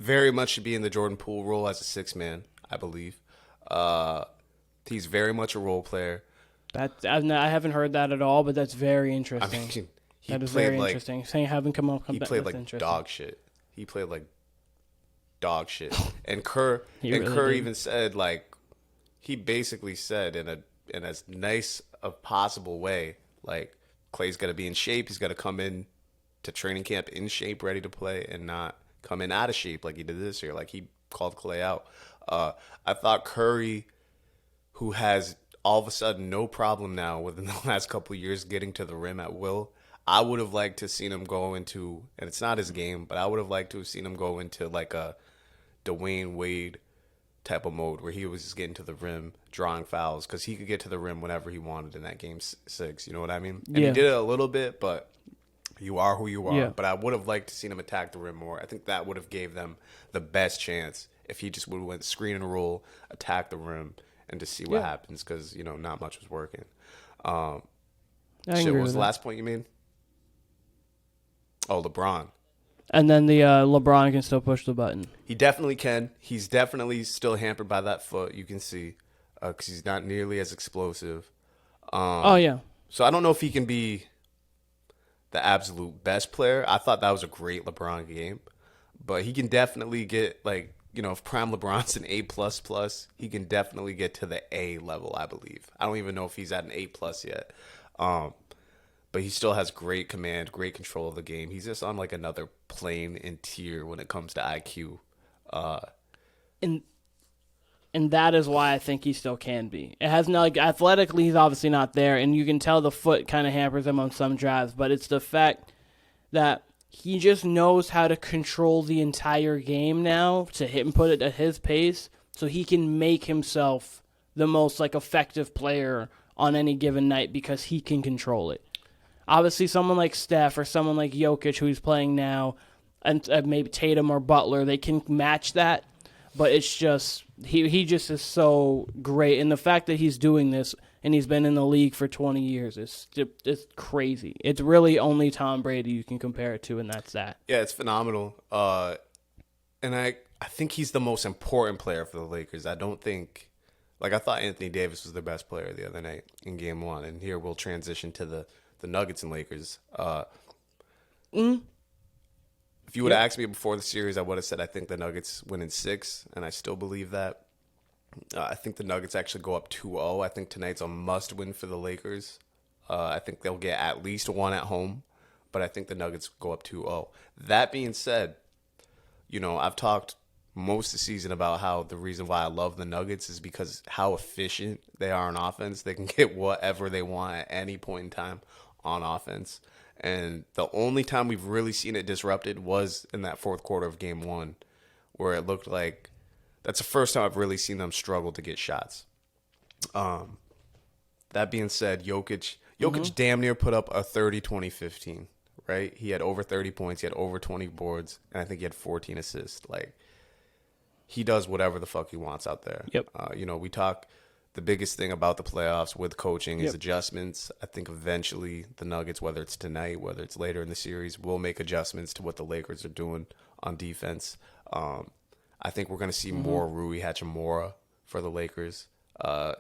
very much should be in the Jordan Poole role as a 6-man, I believe. He's very much a role player. I haven't heard that at all, but that's very interesting. I mean, that is very interesting. Saying having come he back, played that's like interesting. dog shit. He played like dog shit. And Kerr really even said, like, he basically said in as nice a possible way, like, Clay's got to be in shape. He's got to come in to training camp in shape, ready to play, and not come in out of shape like he did this year. Like, he called Clay out. I thought Curry, who has all of a sudden no problem now within the last couple of years getting to the rim at will, I would have liked to have seen him go into, and it's not his game, but I would have liked to have seen him go into like a Dwayne Wade type of mode where he was just getting to the rim, drawing fouls, because he could get to the rim whenever he wanted in that game 6. You know what I mean? And he did it a little bit, but you are who you are. Yeah. But I would have liked to seen him attack the rim more. I think that would have gave them the best chance if he just would have went screen and roll, attack the rim, and to see what happens, because, you know, not much was working. What was the last point you made? Oh, LeBron. And then the LeBron can still push the button. He definitely can. He's definitely still hampered by that foot, you can see, because he's not nearly as explosive. Yeah. So I don't know if he can be the absolute best player. I thought that was a great LeBron game. But he can definitely get, like, you know, if prime LeBron's an A++, he can definitely get to the A level, I believe. I don't even know if he's at an A+ yet. But he still has great command, great control of the game. He's just on, like, another plane and tier when it comes to IQ. And that is why I think he still can be. It has no, like, athletically, he's obviously not there, and you can tell the foot kind of hampers him on some drives, but it's the fact that he just knows how to control the entire game now to hit and put it at his pace, so he can make himself the most, like, effective player on any given night because he can control it. Obviously, someone like Steph or someone like Jokic, who he's playing now, and maybe Tatum or Butler, they can match that. But it's just, he just is so great. And the fact that he's doing this and he's been in the league for 20 years is it's crazy. It's really only Tom Brady you can compare it to, and that's that. Yeah, it's phenomenal. And I think he's the most important player for the Lakers. I don't think, like, I thought Anthony Davis was the best player the other night in Game 1. And here we'll transition to the Nuggets and Lakers. If you would have asked me before the series, I would have said I think the Nuggets win in 6, and I still believe that. I think the Nuggets actually go up 2-0. I think tonight's a must-win for the Lakers. I think they'll get at least one at home, but I think the Nuggets go up 2-0. That being said, you know, I've talked most of the season about how the reason why I love the Nuggets is because how efficient they are on offense. They can get whatever they want at any point in time on offense. And the only time we've really seen it disrupted was in that fourth quarter of Game 1, where it looked like that's the first time I've really seen them struggle to get shots. That being said, Jokic damn near put up a 30-20-15, right? He had over 30 points. He had over 20 boards. And I think he had 14 assists. Like, he does whatever the fuck he wants out there. Yep. You know, we talk the biggest thing about the playoffs with coaching is adjustments. I think eventually the Nuggets, whether it's tonight, whether it's later in the series, will make adjustments to what the Lakers are doing on defense. I think we're going to see more Rui Hachimura for the Lakers. I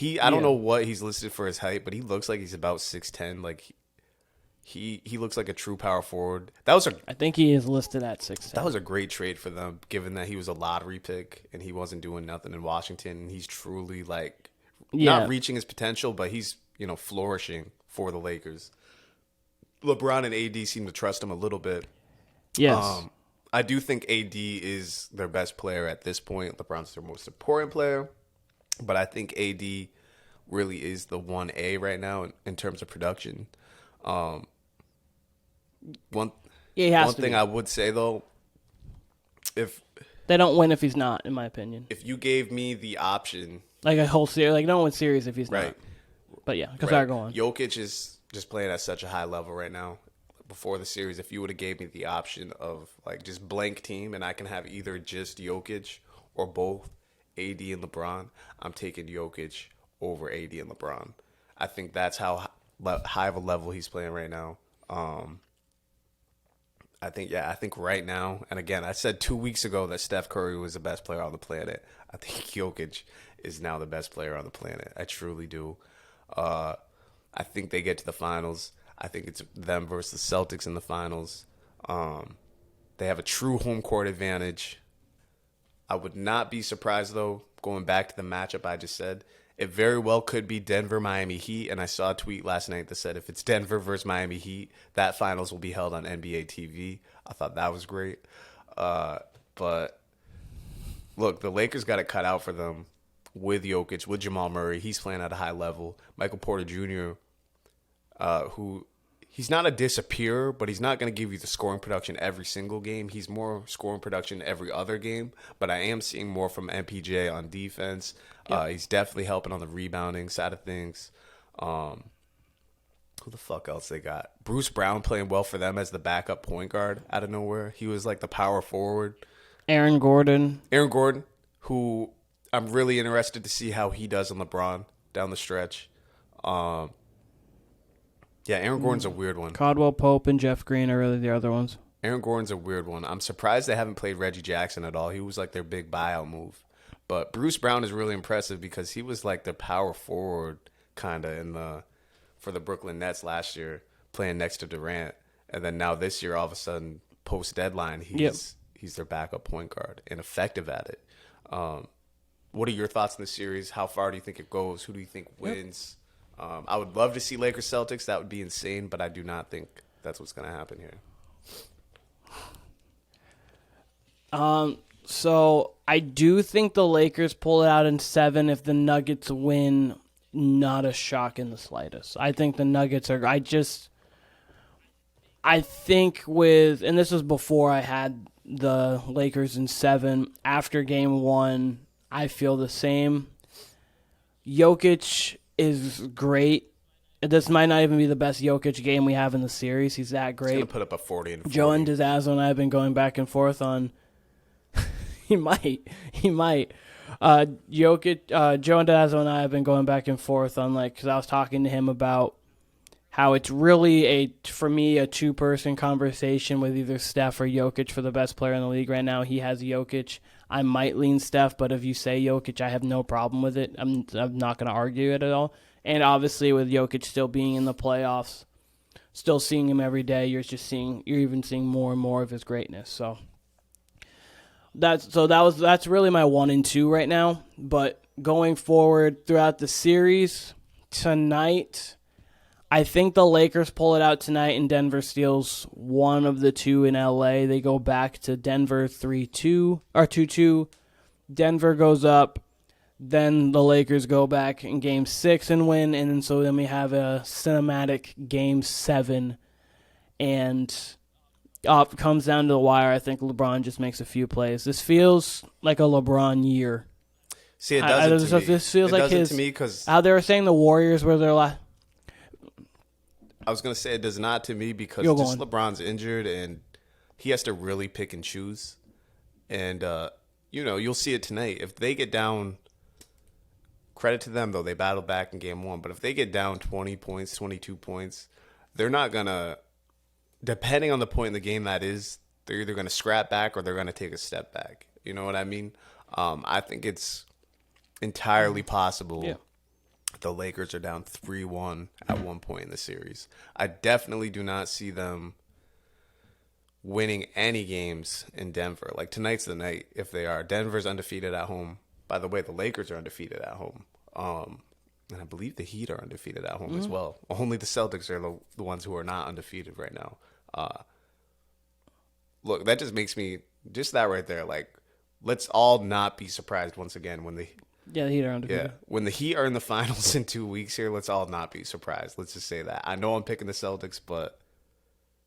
don't know what he's listed for his height, but he looks like he's about 6'10". Like, he looks like a true power forward. I think he is listed at 6'10". That was a great trade for them, given that he was a lottery pick and he wasn't doing nothing in Washington. And he's truly, like, not reaching his potential, but he's flourishing for the Lakers. LeBron and AD seem to trust him a little bit. Yes. I do think AD is their best player at this point. LeBron's their most important player, but I think AD really is the 1A right now in terms of production. One thing I would say though, if they don't win if he's not, in my opinion. If you gave me the option, like a whole series, like no one series if he's right. not. But yeah, because I go on. Jokic is just playing at such a high level right now. Before the series, if you would have gave me the option of like just blank team and I can have either just Jokic or both AD and LeBron, I'm taking Jokic over AD and LeBron. I think that's how high of a level he's playing right now. I think right now, and again, I said 2 weeks ago that Steph Curry was the best player on the planet. I think Jokic is now the best player on the planet. I truly do. I think they get to the finals. I think it's them versus the Celtics in the finals. They have a true home court advantage. I would not be surprised, though, going back to the matchup I just said, it very well could be Denver-Miami Heat, and I saw a tweet last night that said if it's Denver versus Miami Heat, that finals will be held on NBA TV. I thought that was great. But, look, the Lakers got it cut out for them with Jokic, with Jamal Murray. He's playing at a high level. Michael Porter Jr., who he's not a disappearer, but he's not going to give you the scoring production every single game. He's more scoring production every other game, but I am seeing more from MPJ on defense. Yep. He's definitely helping on the rebounding side of things. Who the fuck else they got? Bruce Brown playing well for them as the backup point guard out of nowhere. He was like the power forward. Aaron Gordon, who I'm really interested to see how he does on LeBron down the stretch. Yeah, Aaron Gordon's a weird one. Caldwell Pope and Jeff Green are really the other ones. Aaron Gordon's a weird one. I'm surprised they haven't played Reggie Jackson at all. He was like their big buyout move. But Bruce Brown is really impressive because he was like the power forward kind of for the Brooklyn Nets last year, playing next to Durant. And then now this year, all of a sudden, post-deadline, he's their backup point guard and effective at it. What are your thoughts on the series? How far do you think it goes? Who do you think wins? I would love to see Lakers Celtics. That would be insane, but I do not think that's what's going to happen here. So I do think the Lakers pull it out in 7 if the Nuggets win. Not a shock in the slightest. I think the Nuggets are. I think and this was before I had the Lakers in 7. After game 1, I feel the same. Jokic is great. This might not even be the best Jokic game we have in the series. He's that great. He's going to put up a 40 and 40. Joe and Dazazzo and I have been going back and forth on. He might. Joe and Dazzo and I have been going back and forth on because I was talking to him about how it's really for me a 2-person conversation with either Steph or Jokic for the best player in the league right now. He has Jokic. I might lean Steph, but if you say Jokic, I have no problem with it. I'm not going to argue it at all. And obviously with Jokic still being in the playoffs, still seeing him every day, you're even seeing more and more of his greatness. So that's really my 1 and 2 right now. But going forward throughout the series, tonight, I think the Lakers pull it out tonight and Denver steals one of the 2 in LA. They go back to Denver 3-2 or 2-2. Denver goes up. Then the Lakers go back in game 6 and win. And then we have a cinematic game 7. And comes down to the wire. I think LeBron just makes a few plays. This feels like a LeBron year. See, it doesn't to me. This feels it like his. To me because how they were saying the Warriors were their last. I was going to say it does not to me because LeBron's injured and he has to really pick and choose. And, you'll see it tonight. If they get down, credit to them, though, they battled back in game 1. But if they get down 20 points, 22 points, they're not going to, depending on the point in the game that is, they're either going to scrap back or they're going to take a step back. You know what I mean? I think it's entirely possible. Yeah. The Lakers are down 3-1 at one point in the series. I definitely do not see them winning any games in Denver. Like tonight's the night if they are. Denver's undefeated at home. By the way, the Lakers are undefeated at home. And I believe the Heat are undefeated at home as well. Only the Celtics are the ones who are not undefeated right now. Look, that just makes me, just that right there, like, let's all not be surprised once again when the Heat are undefeated. when the Heat are in the finals in 2 weeks here. Let's all not be surprised. Let's just say that. I know I'm picking the Celtics, but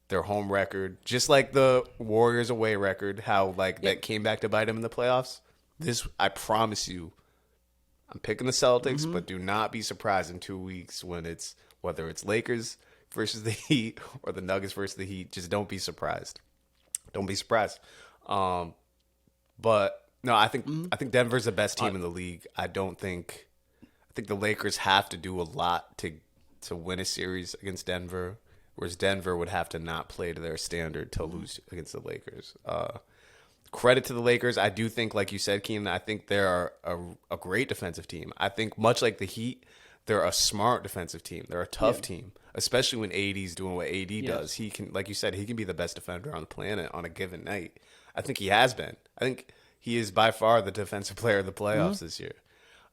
their home record, just like the Warriors away record, how that came back to bite them in the playoffs. This, I promise you, I'm picking the Celtics, but do not be surprised in 2 weeks when whether it's Lakers versus the Heat or the Nuggets versus the Heat. Just don't be surprised. Don't be surprised. But no, I think Denver's the best team in the league. I think the Lakers have to do a lot to win a series against Denver, whereas Denver would have to not play to their standard to lose against the Lakers. Credit to the Lakers. I do think, like you said, Keenan, I think they're a great defensive team. I think much like the Heat, they're a smart defensive team. They're a tough team, especially when AD's doing what AD does. He can, like you said, he can be the best defender on the planet on a given night. I think he has been. I think he is by far the defensive player of the playoffs this year.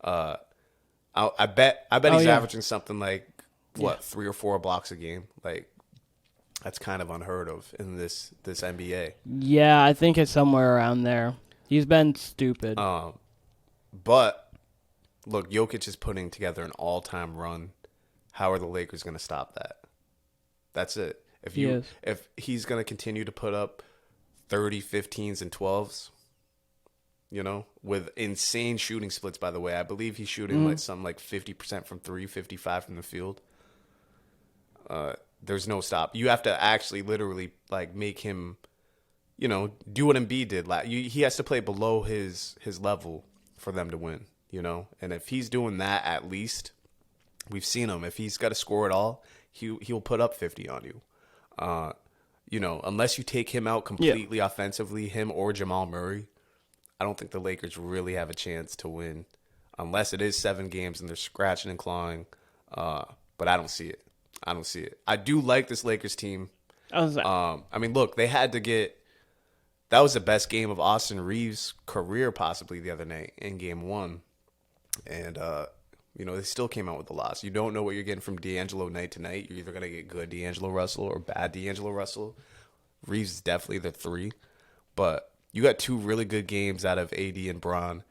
I bet he's averaging something like 3 or 4 blocks a game. Like, that's kind of unheard of in this NBA. Yeah, I think it's somewhere around there. He's been stupid. But look, Jokic is putting together an all-time run. How are the Lakers going to stop that? That's it. If he's going to continue to put up 30, 15s, and 12s, with insane shooting splits, by the way. I believe he's shooting like 50% from 3, 55 from the field. There's no stop. You have to actually literally make him, do what Embiid did. He has to play below his level for them to win, And if he's doing that, at least we've seen him. If he's got to score it all, he'll put up 50 on you. Unless you take him out completely offensively, him or Jamal Murray, I don't think the Lakers really have a chance to win, unless it is 7 games and they're scratching and clawing. But I don't see it. I do like this Lakers team. I mean, look, they had to get – that was the best game of Austin Reeves' career possibly the other night in Game 1. And, they still came out with the loss. You don't know what you're getting from D'Angelo night to night. You're either going to get good D'Angelo Russell or bad D'Angelo Russell. Reeves is definitely the 3. But you got 2 really good games out of AD and Bron.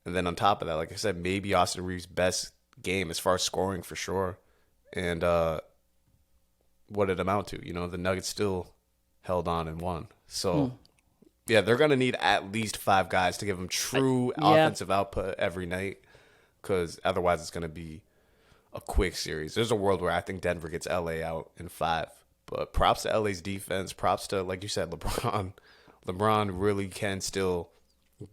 And then on top of that, like I said, maybe Austin Reeves' best game as far as scoring for sure. And what did it amount to? The Nuggets still held on and won. So, they're going to need at least 5 guys to give them true offensive output every night, because otherwise it's going to be a quick series. There's a world where I think Denver gets LA out in 5. But props to LA's defense. Props to, like you said, LeBron. LeBron really can still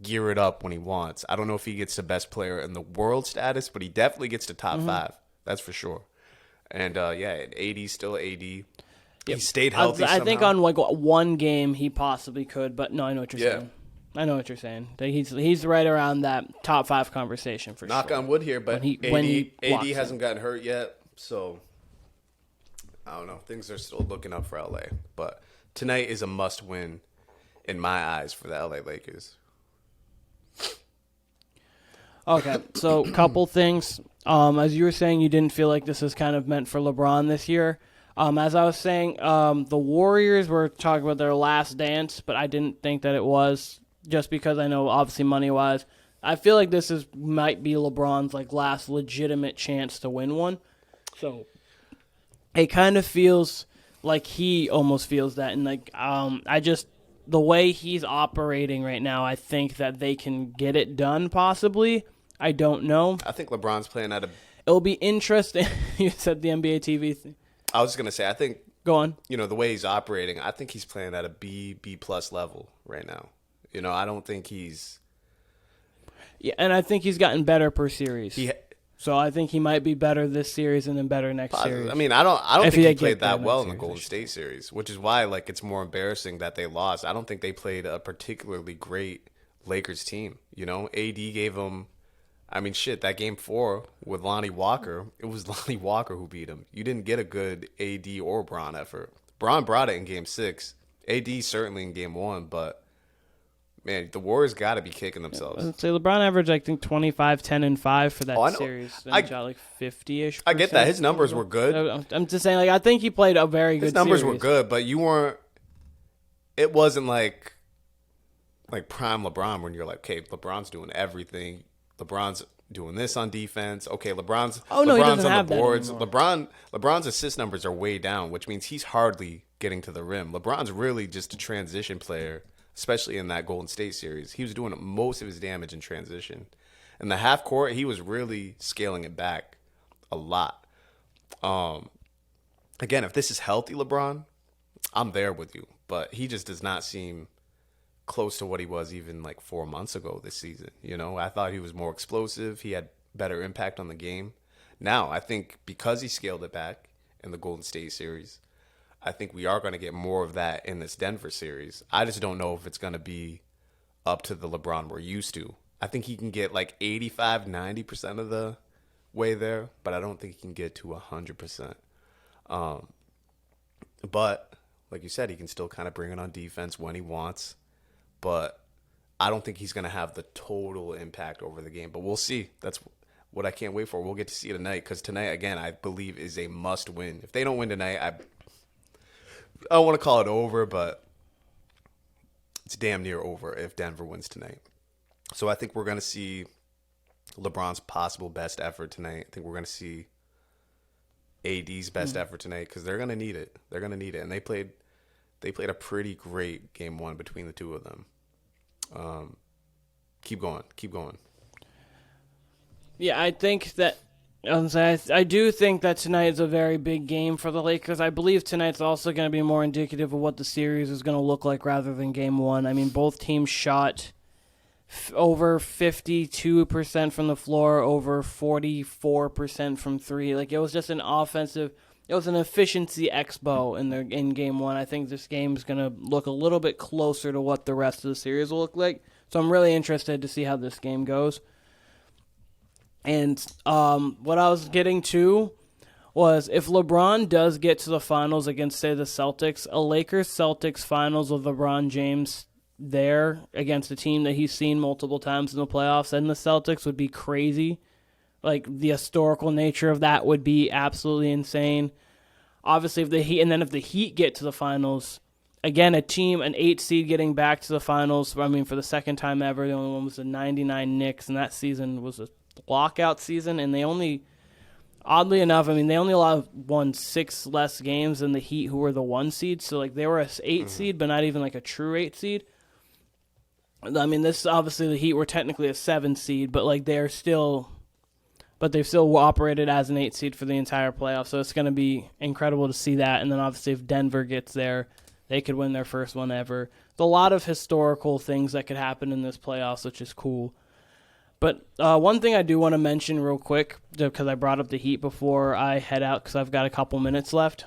gear it up when he wants. I don't know if he gets the best player in the world status, but he definitely gets to top 5. That's for sure. And, AD's still AD. He stayed healthy I think on one game he possibly could, but no, I know what you're saying. I know what you're saying. He's right around that top 5 conversation for sure. Knock on wood here, but AD hasn't gotten hurt yet, so I don't know. Things are still looking up for LA. But tonight is a must-win in my eyes for the LA Lakers. Okay, so a couple things. As you were saying, you didn't feel like this is kind of meant for LeBron this year. As I was saying, the Warriors were talking about their last dance, but I didn't think that it was, just because I know, obviously, money-wise. I feel like this might be LeBron's last legitimate chance to win one. So it kind of feels like he almost feels that. And the way he's operating right now, I think that they can get it done possibly. I don't know. I think LeBron's playing at a... It'll be interesting. You said the NBA TV thing. I was just going to say, I think... Go on. The way he's operating, I think he's playing at a B-plus level right now. I don't think he's... Yeah, and I think he's gotten better per series. So I think he might be better this series and then better next series. I mean, I don't think he played that well in the Golden State series, which is why it's more embarrassing that they lost. I don't think they played a particularly great Lakers team. AD gave them... I mean, that Game 4 with Lonnie Walker, it was Lonnie Walker who beat him. You didn't get a good AD or Bron effort. Bron brought it in Game 6. AD certainly in Game 1, but, man, the Warriors got to be kicking themselves. I'd say LeBron averaged, I think, 25, 10, and 5 for that Oh, I know. series. And he shot like 50-ish. I get that. His numbers were good. I'm just saying, like, I think he played a very good His numbers series. were good, but you weren't. It wasn't like prime LeBron when you're like, okay, LeBron's doing everything. LeBron's doing this on defense. Okay, LeBron's he on doesn't the have that boards. anymore. LeBron's assist numbers are way down, which means he's hardly getting to the rim. LeBron's really just a transition player, especially in that Golden State series. He was doing most of his damage in transition. In the half court, he was really scaling it back a lot. Again, if this is healthy LeBron, I'm there with you. But he just does not seem close to what he was even like 4 months ago this season. You know, I thought he was more explosive. He had better impact on the game. Now, I think because he scaled it back in the Golden State series, I think we are going to get more of that in this Denver series. I just don't know if it's going to be up to the LeBron we're used to. I think he can get like 85, 90% of the way there, but I don't think he can get to 100%. But like you said, he can still kind of bring it on defense when he wants. But I don't think he's going to have the total impact over the game. But we'll see. That's what I can't wait for. We'll get to see tonight because tonight, again, I believe is a must win. If they don't win tonight, I don't want to call it over, but it's damn near over if Denver wins tonight. So I think we're going to see LeBron's possible best effort tonight. I think we're going to see AD's best effort tonight because they're going to need it. They're going to need it. And they played a pretty great game one between the two of them. Keep going. Yeah, I think that I do think that tonight is a very big game for the Lakers. I believe tonight's also going to be more indicative of what the series is going to look like rather than game one. I mean, both teams shot over 52% from the floor, over 44% from three. Like, it was just an efficiency expo in game one. I think this game is going to look a little bit closer to what the rest of the series will look like. So I'm really interested to see how this game goes. And what I was getting to was if LeBron does get to the finals against, say, the Celtics, a Lakers-Celtics finals with LeBron James there against a team that he's seen multiple times in the playoffs and the Celtics would be crazy. Like, the historical nature of that would be absolutely insane. Obviously, if the Heat get to the finals, again, an 8 seed getting back to the finals, I mean, for the second time ever, the only one was the 99 Knicks, and that season was a lockout season, and they only, oddly enough, I mean, they only won 6 less games than the Heat, who were the 1 seed, so, like, they were a 8 seed, but not even, like, a true 8 seed. I mean, this, obviously, the Heat were technically a 7 seed, but, like, they've still operated as an 8 seed for the entire playoff, so it's going to be incredible to see that. And then obviously if Denver gets there, they could win their first one ever. There's a lot of historical things that could happen in this playoffs, which is cool. But one thing I do want to mention real quick, because I brought up the Heat before I head out because I've got a couple minutes left.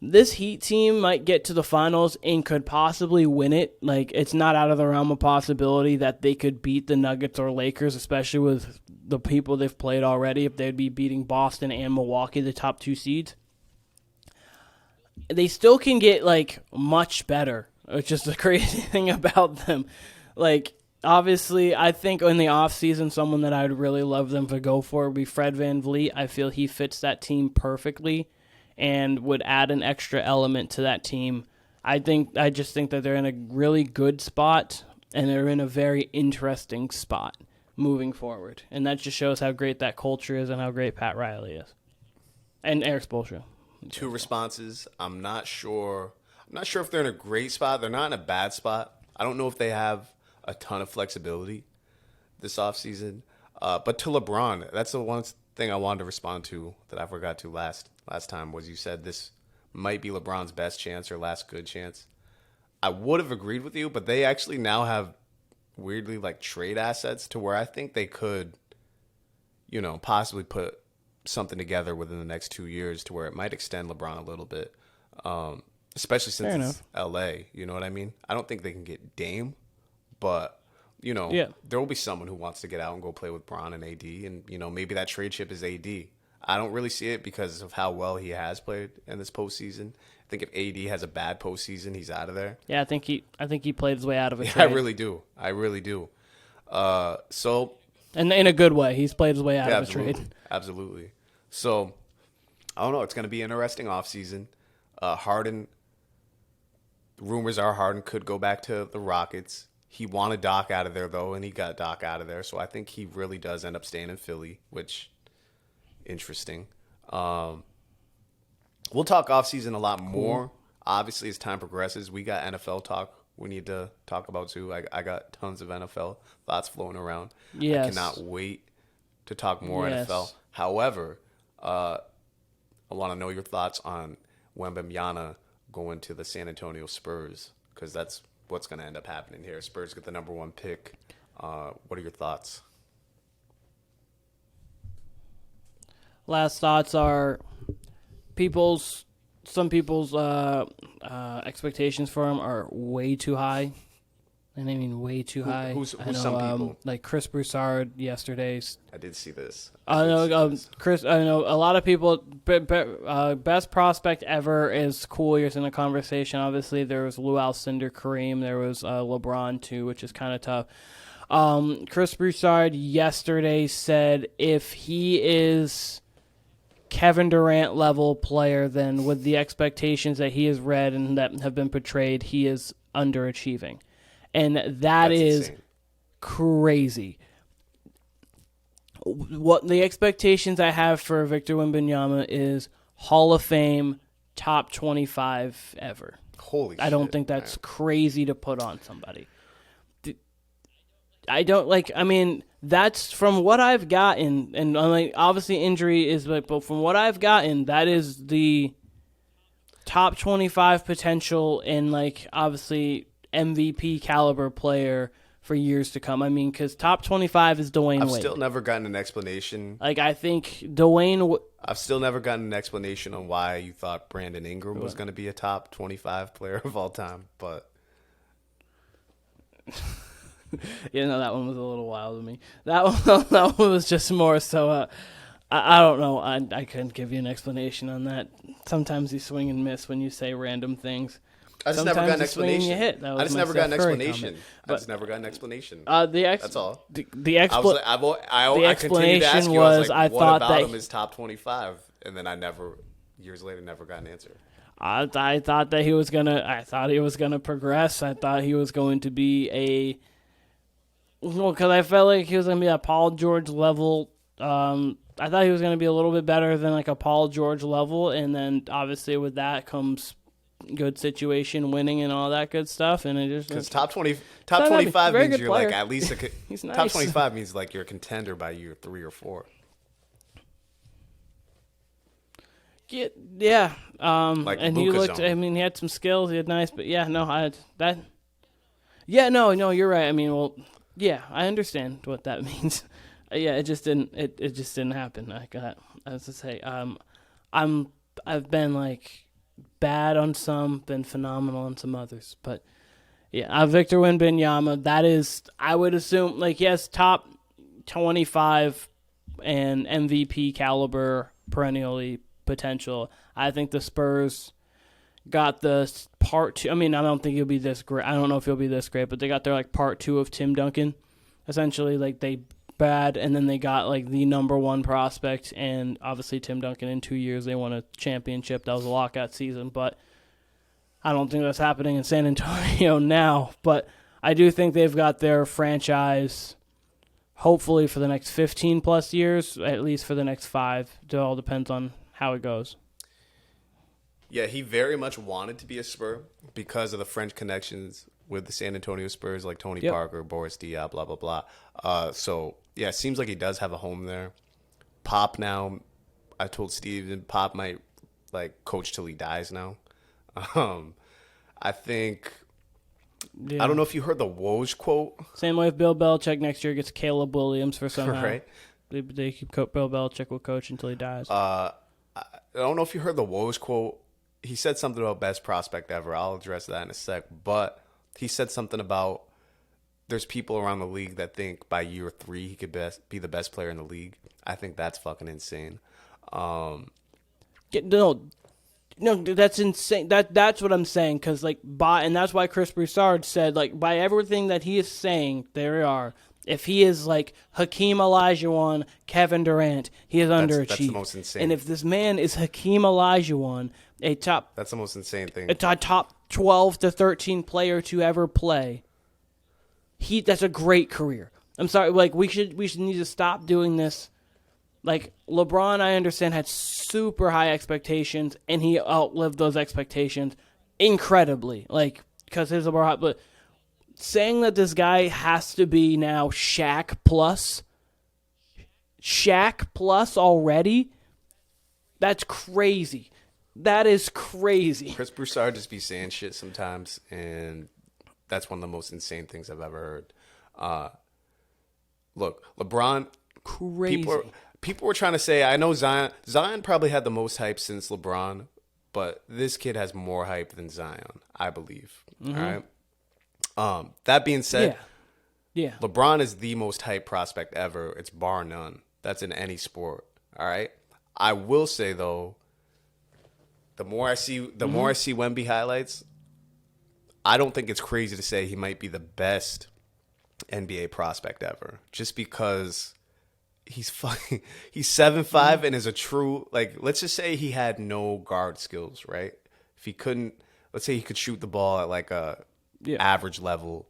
This Heat team might get to the finals and could possibly win it. Like, it's not out of the realm of possibility that they could beat the Nuggets or Lakers, especially with the people they've played already, if they'd be beating Boston and Milwaukee, the top 2 seeds. They still can get, like, much better, which is the crazy thing about them. Like, obviously, I think in the offseason, someone that I'd really love them to go for would be Fred VanVleet. I feel he fits that team perfectly and would add an extra element to that team. I just think that they're in a really good spot, and they're in a very interesting spot moving forward. And that just shows how great that culture is and how great Pat Riley is. And Eric Spoelstra. 2 responses. I'm not sure if they're in a great spot. They're not in a bad spot. I don't know if they have a ton of flexibility this offseason. But to LeBron, that's the one thing I wanted to respond to that I forgot to last time was you said this might be LeBron's best chance or last good chance. I would have agreed with you, but they actually now have weirdly like trade assets to where I think they could, possibly put something together within the next 2 years to where it might extend LeBron a little bit, especially since it's LA. You know what I mean? I don't think they can get Dame, but there will be someone who wants to get out and go play with Bron and AD, and maybe that trade chip is AD. I don't really see it because of how well he has played in this postseason. I think if AD has a bad postseason, he's out of there. Yeah, I think he played his way out of it. Yeah, I really do. So, and in a good way, he's played his way out of a absolutely, trade. absolutely. So, I don't know. It's going to be an interesting offseason. Harden, rumors are Harden could go back to the Rockets. He wanted Doc out of there, though, and he got Doc out of there. So I think he really does end up staying in Philly, which, interesting. We'll talk offseason a lot more. Obviously, as time progresses, we got NFL talk we need to talk about, too. I got tons of NFL thoughts flowing around. Yes. I cannot wait to talk more Yes. NFL. However, I want to know your thoughts on Wembanyama going to the San Antonio Spurs, because that's what's going to end up happening here. Spurs get the number 1 pick. What are your thoughts? Last thoughts are some people's expectations for him are way too high. And I mean way too high. Who's I know, some people? Like Chris Broussard yesterday's. I did see this. I know Chris. I know a lot of people. Best prospect ever is cool. You're in the conversation. Obviously, there was Lou Alcindor, Kareem. There was LeBron too, which is kind of tough. Chris Broussard yesterday said if he is Kevin Durant level player, then with the expectations that he has read and that have been portrayed, he is underachieving, and that's insane. Crazy. What the expectations I have for Victor Wembanyama is Hall of Fame, top 25 ever. Holy shit. I don't think that's crazy to put on somebody. I don't like. I mean, that's from what I've gotten, and like obviously injury is, but from what I've gotten, that is the top 25 potential and like obviously MVP caliber player for years to come. I mean, because top 25 is Dwayne Wade. I've still never gotten an explanation. Like I think Dwayne. I've still never gotten an explanation on why you thought Brandon Ingram was going to be a top 25 player of all time, but. Yeah, no, that one was a little wild to me. That one was just more so. I don't know. I couldn't give you an explanation on that. Sometimes you swing and miss when you say random things. I just never got an explanation. You hit. I just never got an explanation. That's all. The explanation was I I thought that him is top 25, and then years later, never got an answer. I thought that he was gonna. I thought he was gonna progress. I thought he was going to be because I felt like he was going to be a Paul George level. I thought he was going to be a little bit better than like a Paul George level, and then obviously with that comes good situation, winning, and all that good stuff. And it just because top 25 means you're player. like at least He's nice. Top 25 means like you're a contender by year 3 or 4. Yeah. Like and Luka he looked. zone. I mean, he had some skills. He had nice, but yeah, no, Yeah, no, you're right. I mean, well. Yeah, I understand what that means. Yeah, it just didn't. It just didn't happen. Like I was to say, I've been like bad on some, been phenomenal on some others. But yeah, Victor Wembanyama. That is, I would assume, like yes, top 25 and MVP caliber, perennially potential. I think the Spurs got the part 2. I mean, I don't think he'll be this great. I don't know if he'll be this great, but they got their like part 2 of Tim Duncan. Essentially, like they bad, and then they got like the number 1 prospect, and obviously Tim Duncan in 2 years they won a championship. That was a lockout season, but I don't think that's happening in San Antonio now. But I do think they've got their franchise, hopefully for the next 15 plus years, at least for the next 5. It all depends on how it goes. Yeah, he very much wanted to be a Spur because of the French connections with the San Antonio Spurs, like Tony Parker, Boris Diaw, blah, blah, blah. So, yeah, it seems like he does have a home there. Pop now, I told Steven, Pop might, like, coach till he dies now. I think, I don't know if you heard the Woj quote. Same way with Bill Belichick next year gets Caleb Williams for somehow. Right. They keep Bill Belichick will coach until he dies. I don't know if you heard the Woj quote. He said something about best prospect ever. I'll address that in a sec. But he said something about there's people around the league that think by year 3 he could be the best player in the league. I think that's fucking insane. No, that's insane. That's what I'm saying. Because and that's why Chris Broussard said by everything that he is saying, there we are. If he is like Hakeem Olajuwon, Kevin Durant, he is underachieved. That's the most insane. And if this man is Hakeem Olajuwon, that's the most insane thing. A top 12 to 13 player to ever play. That's a great career. I'm sorry, we should need to stop doing this. LeBron, I understand, had super high expectations, and he outlived those expectations incredibly. Because his LeBron, but saying that this guy has to be now Shaq plus already, that's crazy. That is crazy. Chris Broussard just be saying shit sometimes, and that's one of the most insane things I've ever heard. Look, LeBron, crazy. People were trying to say, I know Zion probably had the most hype since LeBron, but this kid has more hype than Zion, I believe. Mm-hmm. All right. That being said, yeah, LeBron is the most hype prospect ever. It's bar none. That's in any sport. All right. I will say though, the more I see Wemby highlights, I don't think it's crazy to say he might be the best NBA prospect ever, just because he's 7'5" and is a true, let's just say he had no guard skills, right? If he couldn't, let's say he could shoot the ball at a average level,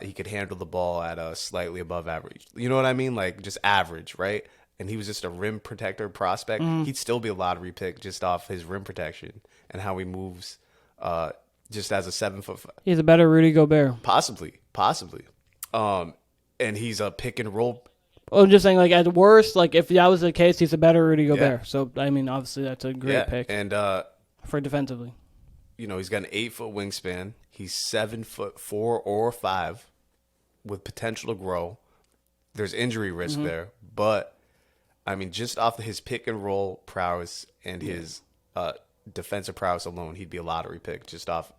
he could handle the ball at a slightly above average. You know what I mean? Just average, right? And he was just a rim protector prospect. He'd still be a lottery pick just off his rim protection and how he moves, just as a 7'5". He's a better Rudy Gobert. Possibly. And he's a pick and roll. I'm just saying, at worst, if that was the case, he's a better Rudy Gobert. Yeah. So, I mean, obviously, that's a great pick. And for defensively. He's got an 8-foot wingspan. He's 7'4" or 5", with potential to grow. There's injury risk there, but I mean, just off of his pick and roll prowess and his defensive prowess alone, he'd be a lottery pick just off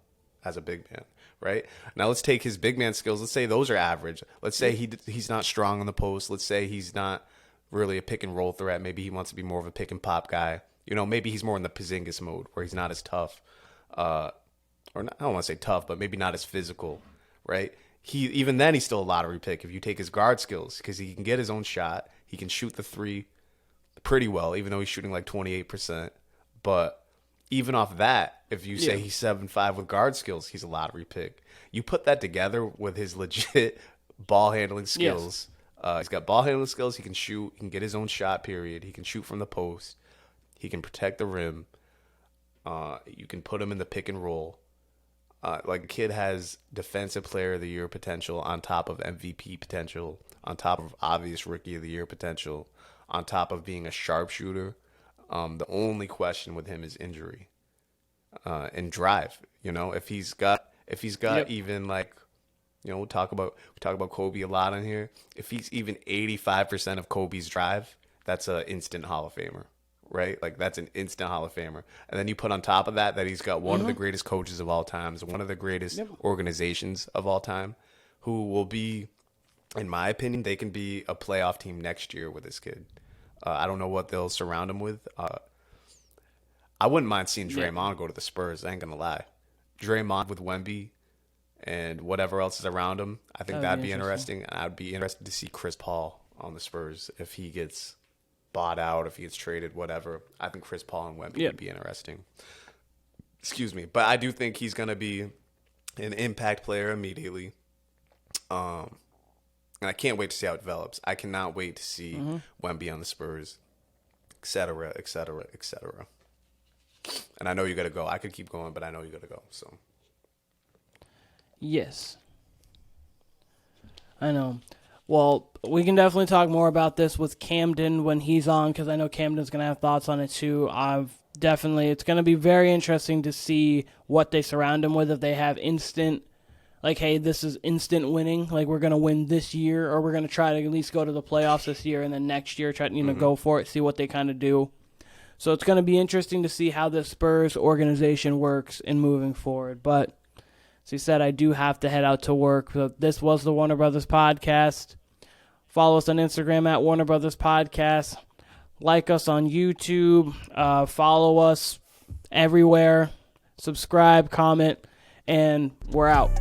as a big man. Right? Now let's take his big man skills. Let's say those are average. Let's say he's not strong on the post. Let's say he's not really a pick and roll threat. Maybe he wants to be more of a pick and pop guy. Maybe he's more in the Porzingis mode where he's not as tough. Or not, I don't want to say tough, but maybe not as physical. Right? Even then he's still a lottery pick if you take his guard skills, because he can get his own shot. He can shoot the three pretty well, even though he's shooting 28%. But even off that, if you say he's 7'5" with guard skills, he's a lottery pick. You put that together with his legit ball handling skills. Yes. He's got ball handling skills. He can shoot. He can get his own shot, period. He can shoot from the post. He can protect the rim. You can put him in the pick and roll. The kid has defensive player of the year potential on top of MVP potential, on top of obvious rookie of the year potential, on top of being a sharpshooter. The only question with him is injury and drive. If he's got even we talk about Kobe a lot on here. If he's even 85% of Kobe's drive, that's an instant Hall of Famer, right? That's an instant Hall of Famer. And then you put on top of that he's got one of the greatest coaches of all time, one of the greatest organizations of all time, who will be, in my opinion, they can be a playoff team next year with this kid. I don't know what they'll surround him with. I wouldn't mind seeing Draymond go to the Spurs. I ain't going to lie. Draymond with Wemby and whatever else is around him, I think that'd be interesting. And I'd be interested to see Chris Paul on the Spurs if he gets bought out, if he gets traded, whatever. I think Chris Paul and Wemby would be interesting. Excuse me. But I do think he's going to be an impact player immediately. And I can't wait to see how it develops. I cannot wait to see Wemby on the Spurs, et cetera, et cetera, et cetera. And I know you got to go. I could keep going, but I know you got to go. So, yes, I know. Well, we can definitely talk more about this with Camden when he's on, because I know Camden's going to have thoughts on it too. It's going to be very interesting to see what they surround him with. If they have instant, hey, this is instant winning, we're going to win this year, or we're going to try to at least go to the playoffs this year, and then next year try to go for it, see what they kind of do. So it's going to be interesting to see how the Spurs organization works in moving forward. But as you said, I do have to head out to work. So this was the Warner Brothas Podcast. Follow us on Instagram at Warner Brothas Podcast. Like us on YouTube. Follow us everywhere. Subscribe, comment, and we're out.